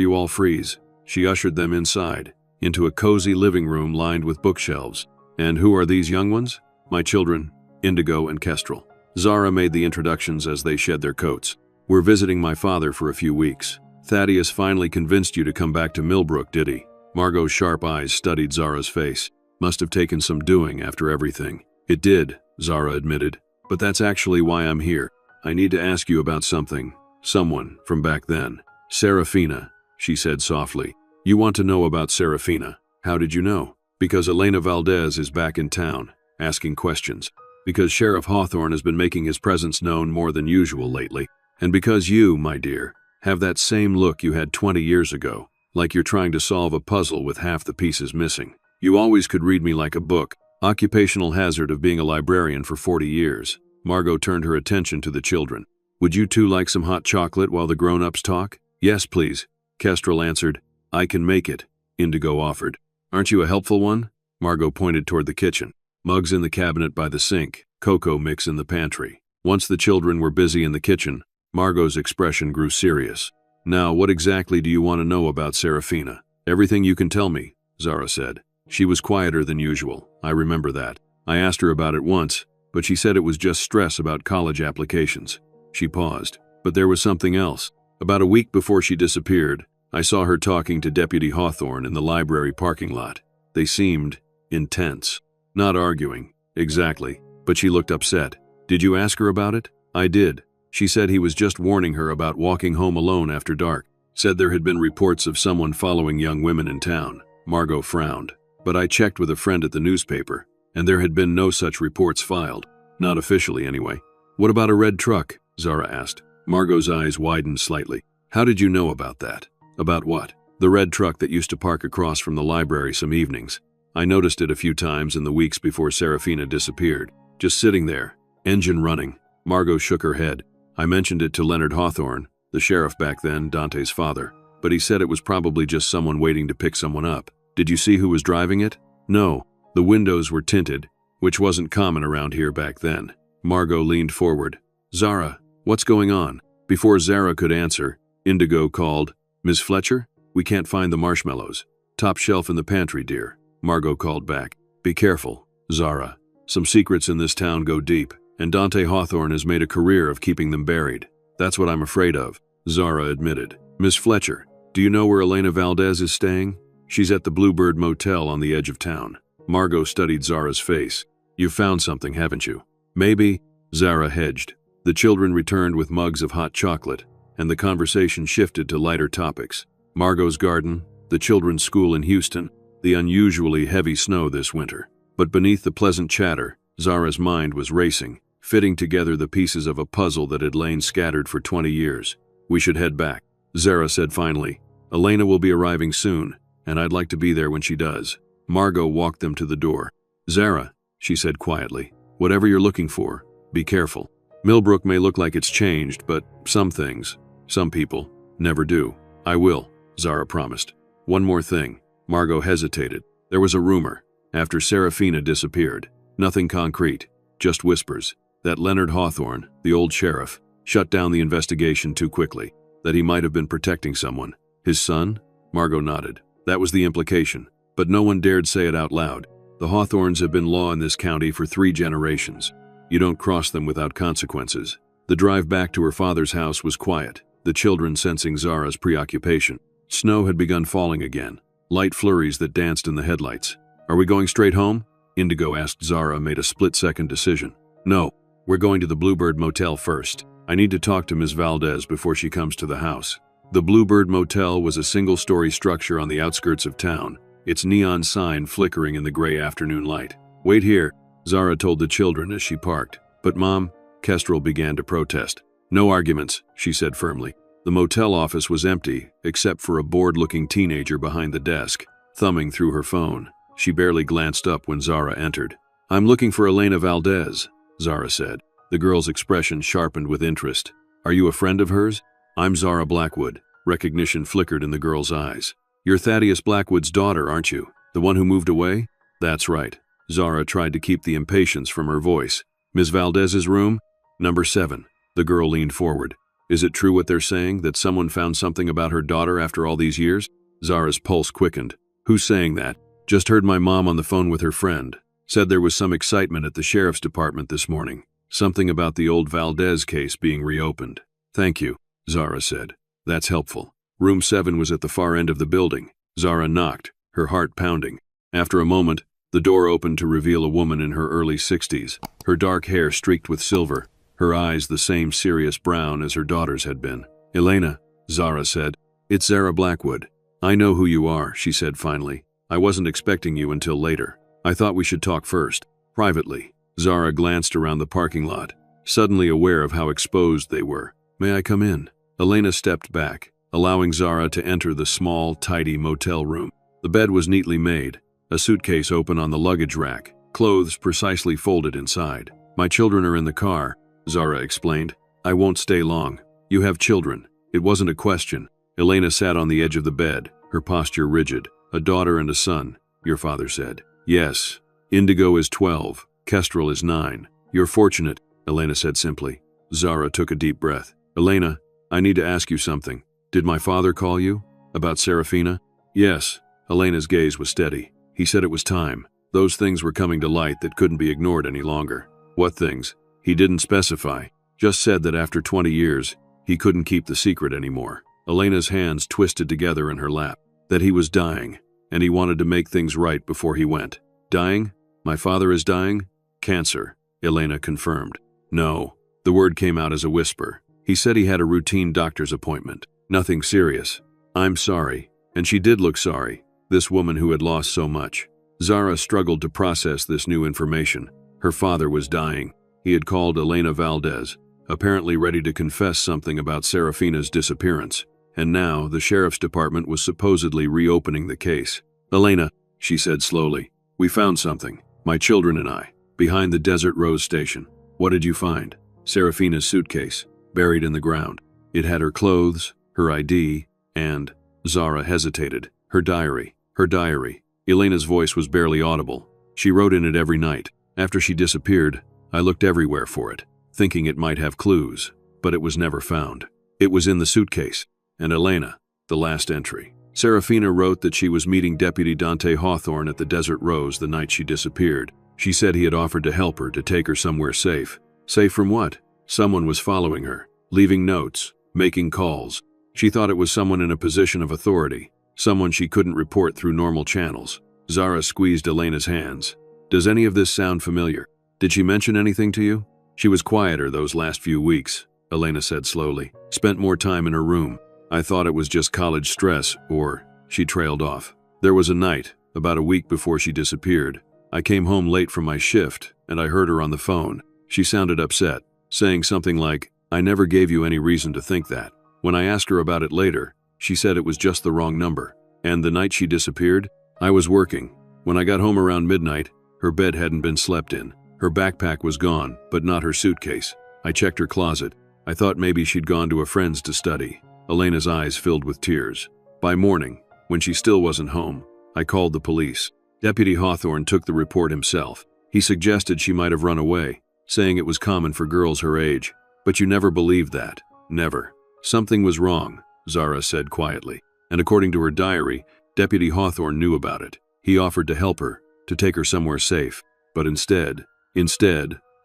you all freeze. She ushered them inside, into a cozy living room lined with bookshelves. And who are these young ones? My children, Indigo and Kestrel. Zara made the introductions as they shed their coats. We're visiting my father for a few weeks. Thaddeus finally convinced you to come back to Millbrook, did he? Margot's sharp eyes studied Zara's face. Must have taken some doing after everything. It did, Zara admitted. But that's actually why I'm here. I need to ask you about something. Someone from back then. Serafina, she said softly. You want to know about Serafina. How did you know? Because Elena Valdez is back in town, asking questions. Because Sheriff Hawthorne has been making his presence known more than usual lately. And because you, my dear, have that same look you had 20 years ago, like you're trying to solve a puzzle with half the pieces missing. You always could read me like a book. Occupational hazard of being a librarian for 40 years. Margot turned her attention to the children. Would you two like some hot chocolate while the grown-ups talk? Yes, please. Kestrel answered. I can make it, Indigo offered. Aren't you a helpful one? Margot pointed toward the kitchen. Mugs in the cabinet by the sink, cocoa mix in the pantry. Once the children were busy in the kitchen, Margot's expression grew serious. Now, what exactly do you want to know about Serafina? Everything you can tell me, Zara said. She was quieter than usual, I remember that. I asked her about it once, but she said it was just stress about college applications. She paused. But there was something else. About a week before she disappeared, I saw her talking to Deputy Hawthorne in the library parking lot. They seemed intense. Not arguing, exactly, but she looked upset. Did you ask her about it? I did. She said he was just warning her about walking home alone after dark. Said there had been reports of someone following young women in town. Margot frowned. But I checked with a friend at the newspaper, and there had been no such reports filed. Not officially, anyway. What about a red truck? Zara asked. Margot's eyes widened slightly. How did you know about that? About what? The red truck that used to park across from the library some evenings. I noticed it a few times in the weeks before Serafina disappeared. Just sitting there, engine running. Margot shook her head. I mentioned it to Leonard Hawthorne, the sheriff back then, Dante's father, but he said it was probably just someone waiting to pick someone up. Did you see who was driving it? No. The windows were tinted, which wasn't common around here back then. Margot leaned forward. Zara, what's going on? Before Zara could answer, Indigo called, Miss Fletcher, we can't find the marshmallows. Top shelf in the pantry, dear. Margot called back. Be careful, Zara. Some secrets in this town go deep, and Dante Hawthorne has made a career of keeping them buried. That's what I'm afraid of, Zara admitted. Miss Fletcher, do you know where Elena Valdez is staying? She's at the Bluebird Motel on the edge of town. Margot studied Zara's face. You've found something, haven't you? Maybe, Zara hedged. The children returned with mugs of hot chocolate, and the conversation shifted to lighter topics. Margot's garden, the children's school in Houston, the unusually heavy snow this winter. But beneath the pleasant chatter, Zara's mind was racing, fitting together the pieces of a puzzle that had lain scattered for 20 years. We should head back, Zara said finally. Elena will be arriving soon, and I'd like to be there when she does. Margot walked them to the door. Zara, she said quietly, whatever you're looking for, be careful. Millbrook may look like it's changed, but some things, some people, never do. I will, Zara promised. One more thing. Margot hesitated. There was a rumor, after Serafina disappeared. Nothing concrete, just whispers, that Leonard Hawthorne, the old sheriff, shut down the investigation too quickly, that he might have been protecting someone. His son? Margot nodded. That was the implication, but no one dared say it out loud. The Hawthornes have been law in this county for 3 generations. You don't cross them without consequences. The drive back to her father's house was quiet, the children sensing Zara's preoccupation. Snow had begun falling again, light flurries that danced in the headlights. Are we going straight home? Indigo asked. Zara made a split-second decision. No, we're going to the Bluebird Motel first. I need to talk to Ms. Valdez before she comes to the house. The Bluebird Motel was a single-story structure on the outskirts of town, its neon sign flickering in the gray afternoon light. Wait here, Zara told the children as she parked. But Mom, Kestrel began to protest. No arguments, she said firmly. The motel office was empty, except for a bored-looking teenager behind the desk, thumbing through her phone. She barely glanced up when Zara entered. I'm looking for Elena Valdez, Zara said. The girl's expression sharpened with interest. Are you a friend of hers? I'm Zara Blackwood. Recognition flickered in the girl's eyes. You're Thaddeus Blackwood's daughter, aren't you? The one who moved away? That's right. Zara tried to keep the impatience from her voice. Ms. Valdez's room? Number 7. The girl leaned forward. Is it true what they're saying, that someone found something about her daughter after all these years? Zara's pulse quickened. Who's saying that? Just heard my mom on the phone with her friend. Said there was some excitement at the sheriff's department this morning. Something about the old Valdez case being reopened. Thank you, Zara said. That's helpful. Room 7 was at the far end of the building. Zara knocked, her heart pounding. After a moment, the door opened to reveal a woman in her early 60s, her dark hair streaked with silver, her eyes the same serious brown as her daughter's had been. Elena, Zara said. It's Zara Blackwood. I know who you are, she said finally. I wasn't expecting you until later. I thought we should talk first, privately. Zara glanced around the parking lot, suddenly aware of how exposed they were. May I come in? Elena stepped back, allowing Zara to enter the small, tidy motel room. The bed was neatly made, a suitcase open on the luggage rack, clothes precisely folded inside. My children are in the car, Zara explained. I won't stay long. You have children. It wasn't a question. Elena sat on the edge of the bed, her posture rigid. A daughter and a son, your father said. Yes. Indigo is 12. Kestrel is 9. You're fortunate, Elena said simply. Zara took a deep breath. Elena, I need to ask you something. Did my father call you? About Serafina? Yes. Elena's gaze was steady. He said it was time. Those things were coming to light that couldn't be ignored any longer. What things? He didn't specify. Just said that after 20 years, he couldn't keep the secret anymore. Elena's hands twisted together in her lap. That he was dying, and he wanted to make things right before he went. Dying? My father is dying? Cancer, Elena confirmed. No. The word came out as a whisper. He said he had a routine doctor's appointment. Nothing serious. I'm sorry. And she did look sorry. This woman who had lost so much. Zara struggled to process this new information. Her father was dying. He had called Elena Valdez, apparently ready to confess something about Serafina's disappearance. And now the sheriff's department was supposedly reopening the case. Elena, she said slowly, we found something, my children and I, behind the Desert Rose station. What did you find? Serafina's suitcase, buried in the ground. It had her clothes, her ID, and, Zara hesitated, her diary. Her diary. Elena's voice was barely audible. She wrote in it every night. After she disappeared, I looked everywhere for it, thinking it might have clues, but it was never found. It was in the suitcase. And Elena, the last entry. Serafina wrote that she was meeting Deputy Dante Hawthorne at the Desert Rose the night she disappeared. She said he had offered to help her, to take her somewhere safe. Safe from what? Someone was following her, leaving notes, making calls. She thought it was someone in a position of authority, someone she couldn't report through normal channels. Zara squeezed Elena's hands. Does any of this sound familiar? Did she mention anything to you? She was quieter those last few weeks, Elena said slowly. Spent more time in her room. I thought it was just college stress, or, she trailed off. There was a night, about a week before she disappeared. I came home late from my shift, and I heard her on the phone. She sounded upset, saying something like, I never gave you any reason to think that. When I asked her about it later, she said it was just the wrong number. And the night she disappeared, I was working. When I got home around midnight, her bed hadn't been slept in. Her backpack was gone, but not her suitcase. I checked her closet. I thought maybe she'd gone to a friend's to study. Elena's eyes filled with tears. By morning, when she still wasn't home, I called the police. Deputy Hawthorne took the report himself. He suggested she might have run away, saying it was common for girls her age. But you never believed that. Never. Something was wrong, Zara said quietly. And according to her diary, Deputy Hawthorne knew about it. He offered to help her, to take her somewhere safe. But instead,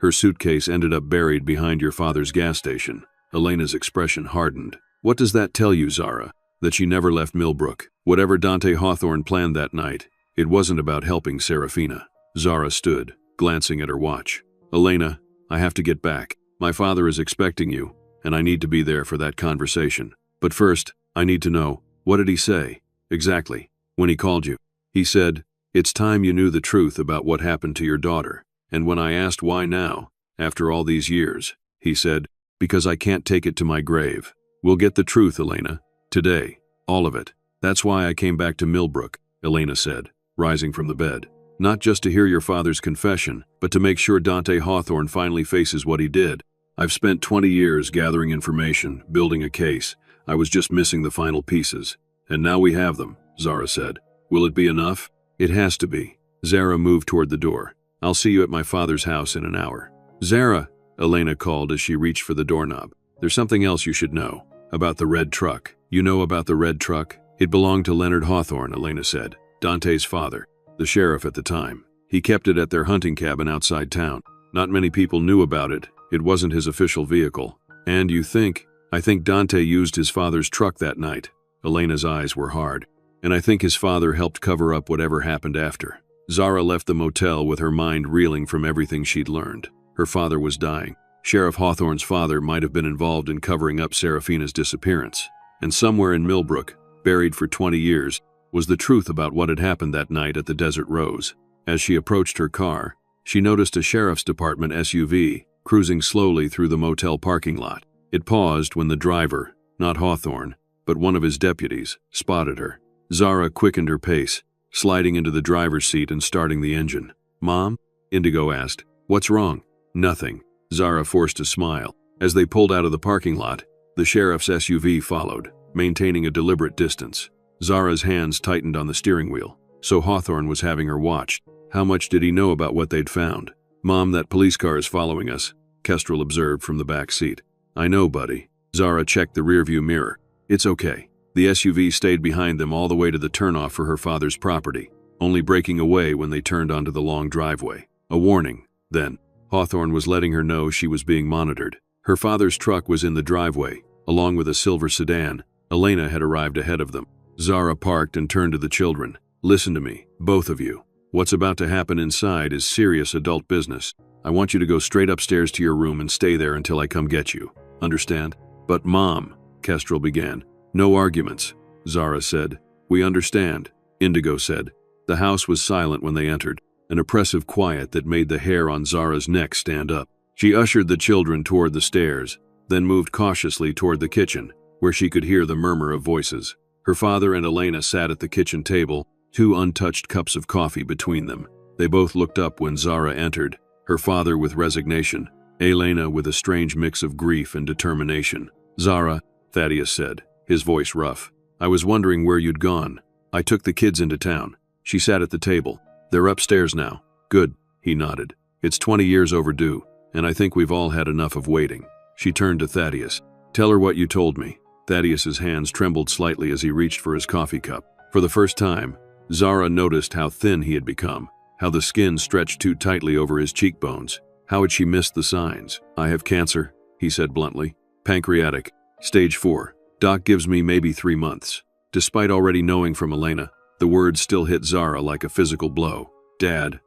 her suitcase ended up buried behind your father's gas station. Elena's expression hardened. What does that tell you, Zara? That she never left Millbrook? Whatever Dante Hawthorne planned that night, it wasn't about helping Serafina. Zara stood, glancing at her watch. Elena, I have to get back. My father is expecting you, and I need to be there for that conversation. But first, I need to know, what did he say? Exactly. When he called you. He said, it's time you knew the truth about what happened to your daughter. And when I asked why now, after all these years, he said, because I can't take it to my grave. We'll get the truth, Elena. Today. All of it. That's why I came back to Millbrook, Elena said, rising from the bed. Not just to hear your father's confession, but to make sure Dante Hawthorne finally faces what he did. I've spent 20 years gathering information, building a case. I was just missing the final pieces. And now we have them, Zara said. Will it be enough? It has to be. Zara moved toward the door. "I'll see you at my father's house in an hour." "Zara," Elena called as she reached for the doorknob. "There's something else you should know. About the red truck." "You know about the red truck?" "It belonged to Leonard Hawthorne," Elena said. "Dante's father. The sheriff at the time. He kept it at their hunting cabin outside town. Not many people knew about it. It wasn't his official vehicle." "And you think?" "I think Dante used his father's truck that night." Elena's eyes were hard. "And I think his father helped cover up whatever happened after." Zara left the motel with her mind reeling from everything she'd learned. Her father was dying. Sheriff Hawthorne's father might have been involved in covering up Serafina's disappearance. And somewhere in Millbrook, buried for 20 years, was the truth about what had happened that night at the Desert Rose. As she approached her car, she noticed a sheriff's department SUV cruising slowly through the motel parking lot. It paused when the driver, not Hawthorne, but one of his deputies, spotted her. Zara quickened her pace, sliding into the driver's seat and starting the engine. "Mom?" Indigo asked. "What's wrong?" "Nothing." Zara forced a smile. As they pulled out of the parking lot, the sheriff's SUV followed, maintaining a deliberate distance. Zara's hands tightened on the steering wheel. So Hawthorne was having her watched. How much did he know about what they'd found? "Mom, that police car is following us," Kestrel observed from the back seat. "I know, buddy." Zara checked the rearview mirror. "It's okay." The SUV stayed behind them all the way to the turnoff for her father's property, only breaking away when they turned onto the long driveway. A warning, then. Hawthorne was letting her know she was being monitored. Her father's truck was in the driveway, along with a silver sedan. Elena had arrived ahead of them. Zara parked and turned to the children. "Listen to me, both of you. What's about to happen inside is serious adult business. I want you to go straight upstairs to your room and stay there until I come get you. Understand?" "But Mom," Kestrel began. "No arguments," Zara said. "We understand," Indigo said. The house was silent when they entered, an oppressive quiet that made the hair on Zara's neck stand up. She ushered the children toward the stairs, then moved cautiously toward the kitchen, where she could hear the murmur of voices. Her father and Elena sat at the kitchen table, 2 untouched cups of coffee between them. They both looked up when Zara entered, her father with resignation, Elena with a strange mix of grief and determination. "Zara," Thaddeus said, his voice rough, "I was wondering where you'd gone. I took the kids into town." She sat at the table. "They're upstairs now." "Good," he nodded. "It's 20 years overdue, and I think we've all had enough of waiting." She turned to Thaddeus. "Tell her what you told me." Thaddeus's hands trembled slightly as he reached for his coffee cup. For the first time, Zara noticed how thin he had become, how the skin stretched too tightly over his cheekbones. How had she missed the signs? "I have cancer," he said bluntly. "Pancreatic. Stage 4. Doc gives me maybe 3 months." Despite already knowing from Elena, the words still hit Zara like a physical blow. "Dad,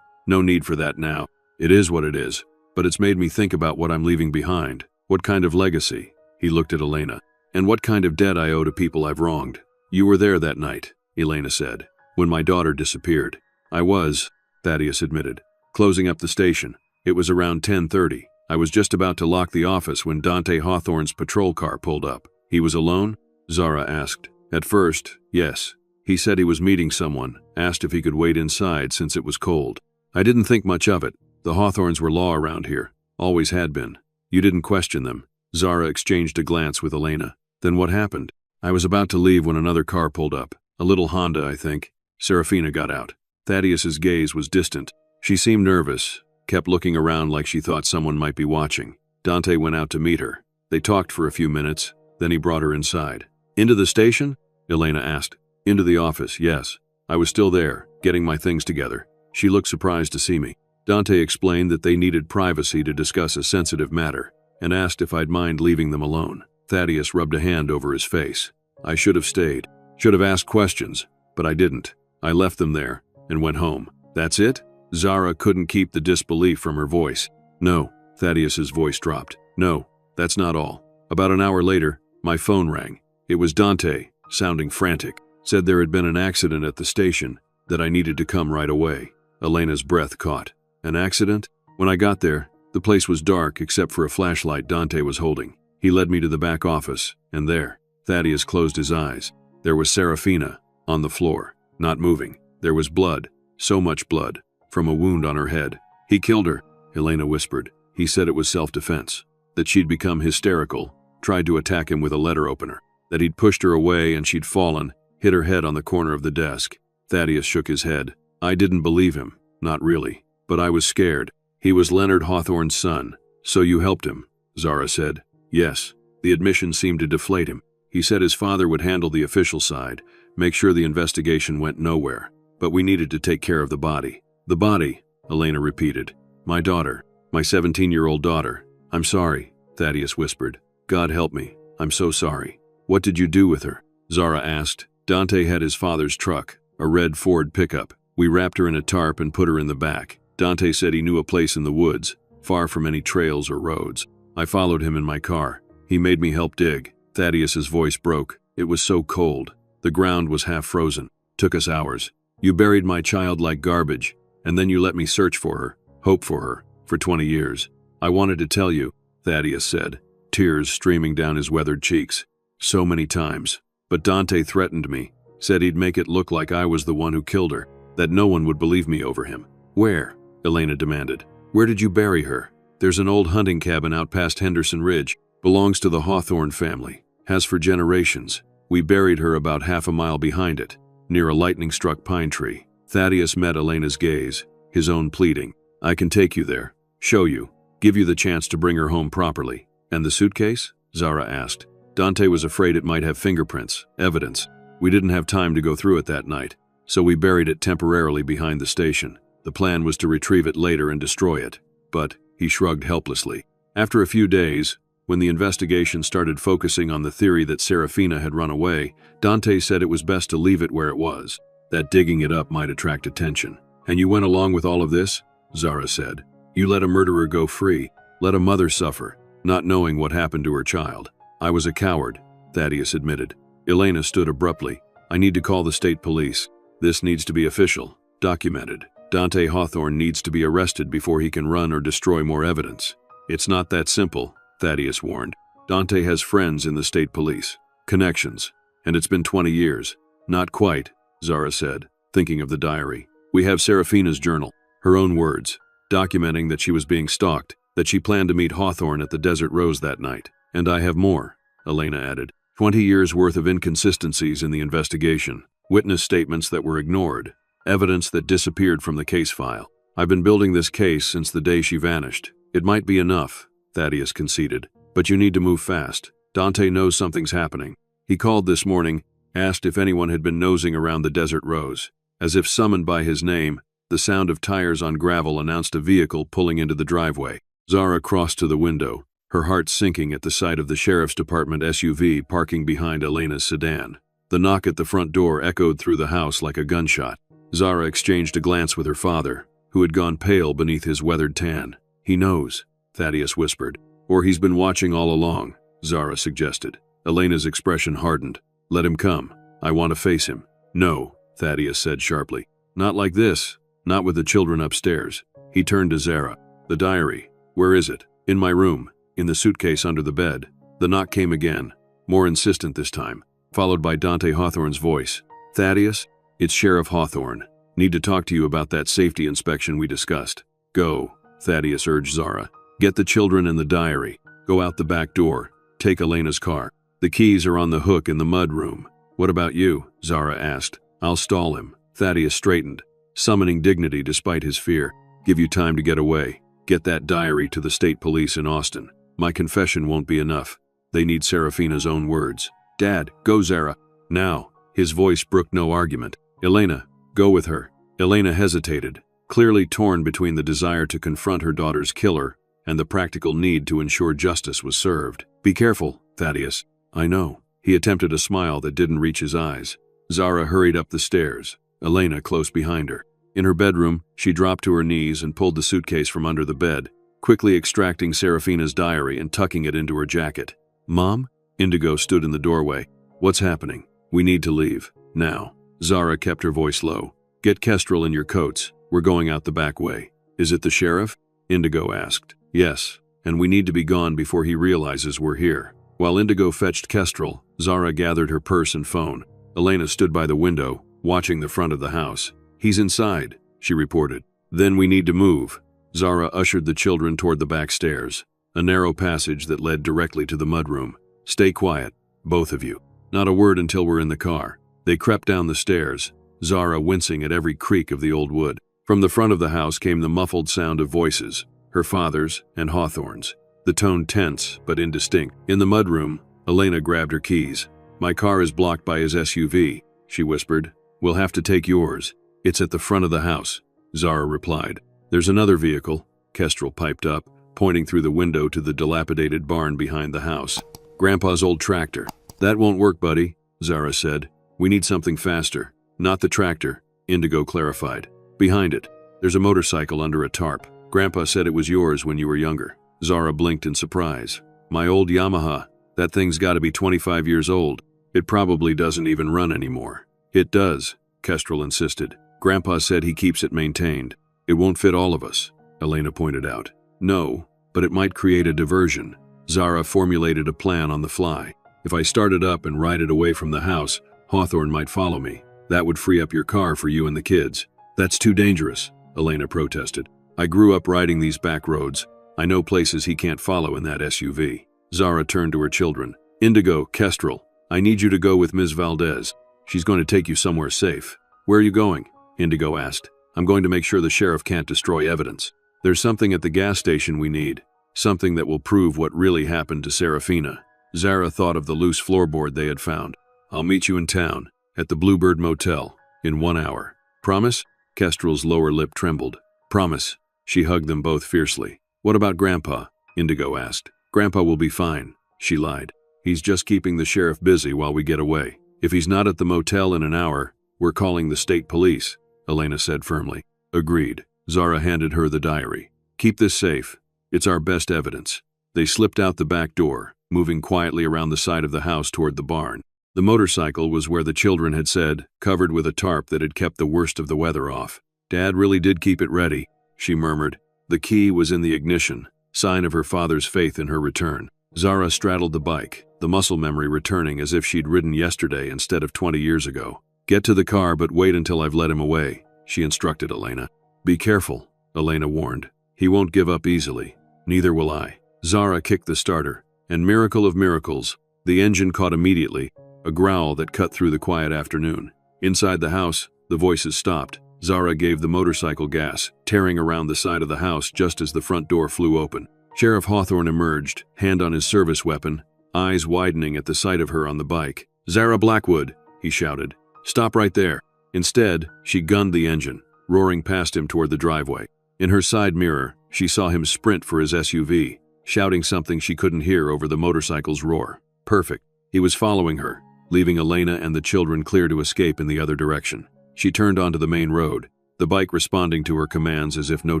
no need for that now. It is what it is, but it's made me think about what I'm leaving behind. What kind of legacy?" He looked at Elena. "And what kind of debt I owe to people I've wronged." "You were there that night," Elena said, "when my daughter disappeared." "I was," Thaddeus admitted, "closing up the station. It was around 10:30. I was just about to lock the office when Dante Hawthorne's patrol car pulled up." "He was alone?" Zara asked. "At first, yes. He said he was meeting someone, asked if he could wait inside since it was cold. I didn't think much of it. The Hawthornes were law around here. Always had been." "You didn't question them?" Zara exchanged a glance with Elena. "Then what happened?" "I was about to leave when another car pulled up. A little Honda, I think. Serafina got out." Thaddeus's gaze was distant. She seemed nervous, kept looking around like she thought someone might be watching. Dante went out to meet her. They talked for a few minutes, then he brought her inside. "Into the station?" Elena asked. "Into the office, yes. I was still there, getting my things together." She looked surprised to see me. Dante explained that they needed privacy to discuss a sensitive matter, and asked if I'd mind leaving them alone. Thaddeus rubbed a hand over his face. "I should have stayed. Should have asked questions, but I didn't. I left them there, and went home." "That's it?" Zara couldn't keep the disbelief from her voice. "No," Thaddeus's voice dropped. "No, that's not all. About an hour later, my phone rang. It was Dante, sounding frantic. Said there had been an accident at the station, that I needed to come right away." Elena's breath caught. "An accident?" "When I got there, the place was dark except for a flashlight Dante was holding. He led me to the back office, and there." Thaddeus closed his eyes. There was Serafina, on the floor, not moving. There was blood, so much blood, from a wound on her head. "He killed her," Elena whispered. "He said it was self-defense. That she'd become hysterical, tried to attack him with a letter opener. That he'd pushed her away and she'd fallen, hit her head on the corner of the desk." Thaddeus shook his head. I didn't believe him, not really, but I was scared. He was Leonard Hawthorne's son. So you helped him, Zara said. Yes. The admission seemed to deflate him. He said his father would handle the official side, make sure the investigation went nowhere. But we needed to take care of the body. The body, Elena repeated. My daughter, my 17-year-old daughter. I'm sorry, Thaddeus whispered. God help me, I'm so sorry. What did you do with her? Zara asked. Dante had his father's truck, a red Ford pickup. We wrapped her in a tarp and put her in the back. Dante said he knew a place in the woods, far from any trails or roads. I followed him in my car. He made me help dig. Thaddeus's voice broke. It was so cold. The ground was half frozen. Took us hours. You buried my child like garbage, and then you let me search for her, hope for her, for 20 years. I wanted to tell you, Thaddeus said, tears streaming down his weathered cheeks. So many times. But Dante threatened me, said he'd make it look like I was the one who killed her, that no one would believe me over him. Where? Elena demanded. Where did you bury her? There's an old hunting cabin out past Henderson Ridge. Belongs to the Hawthorne family. Has for generations. We buried her about half a mile behind it, near a lightning-struck pine tree. Thaddeus met Elena's gaze, his own pleading. I can take you there, show you, give you the chance to bring her home properly. And the suitcase? Zara asked. Dante was afraid it might have fingerprints, evidence. We didn't have time to go through it that night, so we buried it temporarily behind the station. The plan was to retrieve it later and destroy it. But, he shrugged helplessly. After a few days, when the investigation started focusing on the theory that Serafina had run away, Dante said it was best to leave it where it was, that digging it up might attract attention. And you went along with all of this? Zara said. You let a murderer go free, let a mother suffer, not knowing what happened to her child. I was a coward, Thaddeus admitted. Elena stood abruptly. I need to call the state police. This needs to be official, documented. Dante Hawthorne needs to be arrested before he can run or destroy more evidence. It's not that simple, Thaddeus warned. Dante has friends in the state police, connections, and it's been 20 years. Not quite, Zara said, thinking of the diary. We have Serafina's journal, her own words, documenting that she was being stalked, that she planned to meet Hawthorne at the Desert Rose that night. And I have more, Elena added. 20 years worth of inconsistencies in the investigation, witness statements that were ignored, evidence that disappeared from the case file. I've been building this case since the day she vanished. It might be enough, Thaddeus conceded, but you need to move fast. Dante knows something's happening. He called this morning, asked if anyone had been nosing around the Desert Rose. As if summoned by his name, the sound of tires on gravel announced a vehicle pulling into the driveway. Zara crossed to the window, her heart sinking at the sight of the sheriff's department SUV parking behind Elena's sedan. The knock at the front door echoed through the house like a gunshot. Zara exchanged a glance with her father, who had gone pale beneath his weathered tan. He knows, Thaddeus whispered. Or he's been watching all along, Zara suggested. Elena's expression hardened. Let him come. I want to face him. No, Thaddeus said sharply. Not like this. Not with the children upstairs. He turned to Zara. The diary. Where is it? In my room. In the suitcase under the bed. The knock came again, more insistent this time, followed by Dante Hawthorne's voice. Thaddeus, it's Sheriff Hawthorne. Need to talk to you about that safety inspection we discussed. Go, Thaddeus urged Zara. Get the children and the diary. Go out the back door. Take Elena's car. The keys are on the hook in the mud room. What about you? Zara asked. I'll stall him. Thaddeus straightened, summoning dignity despite his fear. Give you time to get away. Get that diary to the state police in Austin. My confession won't be enough. They need Serafina's own words. Dad, go Zara. Now. His voice brooked no argument. Elena, go with her. Elena hesitated, clearly torn between the desire to confront her daughter's killer and the practical need to ensure justice was served. Be careful, Thaddeus. I know. He attempted a smile that didn't reach his eyes. Zara hurried up the stairs, Elena close behind her. In her bedroom, she dropped to her knees and pulled the suitcase from under the bed, quickly extracting Serafina's diary and tucking it into her jacket. Mom? Indigo stood in the doorway. What's happening? We need to leave. Now. Zara kept her voice low. Get Kestrel in your coats. We're going out the back way. Is it the sheriff? Indigo asked. Yes, and we need to be gone before he realizes we're here. While Indigo fetched Kestrel, Zara gathered her purse and phone. Elena stood by the window, watching the front of the house. He's inside, she reported. Then we need to move. Zara ushered the children toward the back stairs, a narrow passage that led directly to the mudroom. Stay quiet, both of you. Not a word until we're in the car. They crept down the stairs, Zara wincing at every creak of the old wood. From the front of the house came the muffled sound of voices, her father's and Hawthorne's, the tone tense but indistinct. In the mudroom, Elena grabbed her keys. "My car is blocked by his SUV," she whispered. "We'll have to take yours. It's at the front of the house," Zara replied. "There's another vehicle," Kestrel piped up, pointing through the window to the dilapidated barn behind the house. "Grandpa's old tractor." "That won't work, buddy," Zara said. "We need something faster." "Not the tractor," Indigo clarified. "Behind it. There's a motorcycle under a tarp. Grandpa said it was yours when you were younger." Zara blinked in surprise. "My old Yamaha. That thing's got to be 25 years old. It probably doesn't even run anymore." "It does," Kestrel insisted. "Grandpa said he keeps it maintained." "It won't fit all of us," Elena pointed out. "No, but it might create a diversion." Zara formulated a plan on the fly. "If I start it up and ride it away from the house, Hawthorne might follow me. That would free up your car for you and the kids." "That's too dangerous," Elena protested. "I grew up riding these back roads. I know places he can't follow in that SUV." Zara turned to her children. "Indigo, Kestrel, I need you to go with Ms. Valdez. She's going to take you somewhere safe." "Where are you going?" Indigo asked. "I'm going to make sure the sheriff can't destroy evidence. There's something at the gas station we need. Something that will prove what really happened to Serafina." Zara thought of the loose floorboard they had found. "I'll meet you in town, at the Bluebird Motel, in 1 hour. Promise?" Kestrel's lower lip trembled. "Promise." She hugged them both fiercely. "What about Grandpa?" Indigo asked. "Grandpa will be fine," she lied. "He's just keeping the sheriff busy while we get away. If he's not at the motel in an hour, we're calling the state police," Elena said firmly. "Agreed." Zara handed her the diary. "Keep this safe. It's our best evidence." They slipped out the back door, moving quietly around the side of the house toward the barn. The motorcycle was where the children had said, covered with a tarp that had kept the worst of the weather off. "Dad really did keep it ready," she murmured. The key was in the ignition, sign of her father's faith in her return. Zara straddled the bike, the muscle memory returning as if she'd ridden yesterday instead of 20 years ago. "Get to the car, but wait until I've let him away," she instructed Elena. "Be careful," Elena warned. "He won't give up easily. Neither will I." Zara kicked the starter, and miracle of miracles, the engine caught immediately, a growl that cut through the quiet afternoon. Inside the house, the voices stopped. Zara gave the motorcycle gas, tearing around the side of the house just as the front door flew open. Sheriff Hawthorne emerged, hand on his service weapon, eyes widening at the sight of her on the bike. "Zara Blackwood," he shouted. "Stop right there." Instead, she gunned the engine, roaring past him toward the driveway. In her side mirror, she saw him sprint for his SUV, shouting something she couldn't hear over the motorcycle's roar. Perfect. He was following her, leaving Elena and the children clear to escape in the other direction. She turned onto the main road, the bike responding to her commands as if no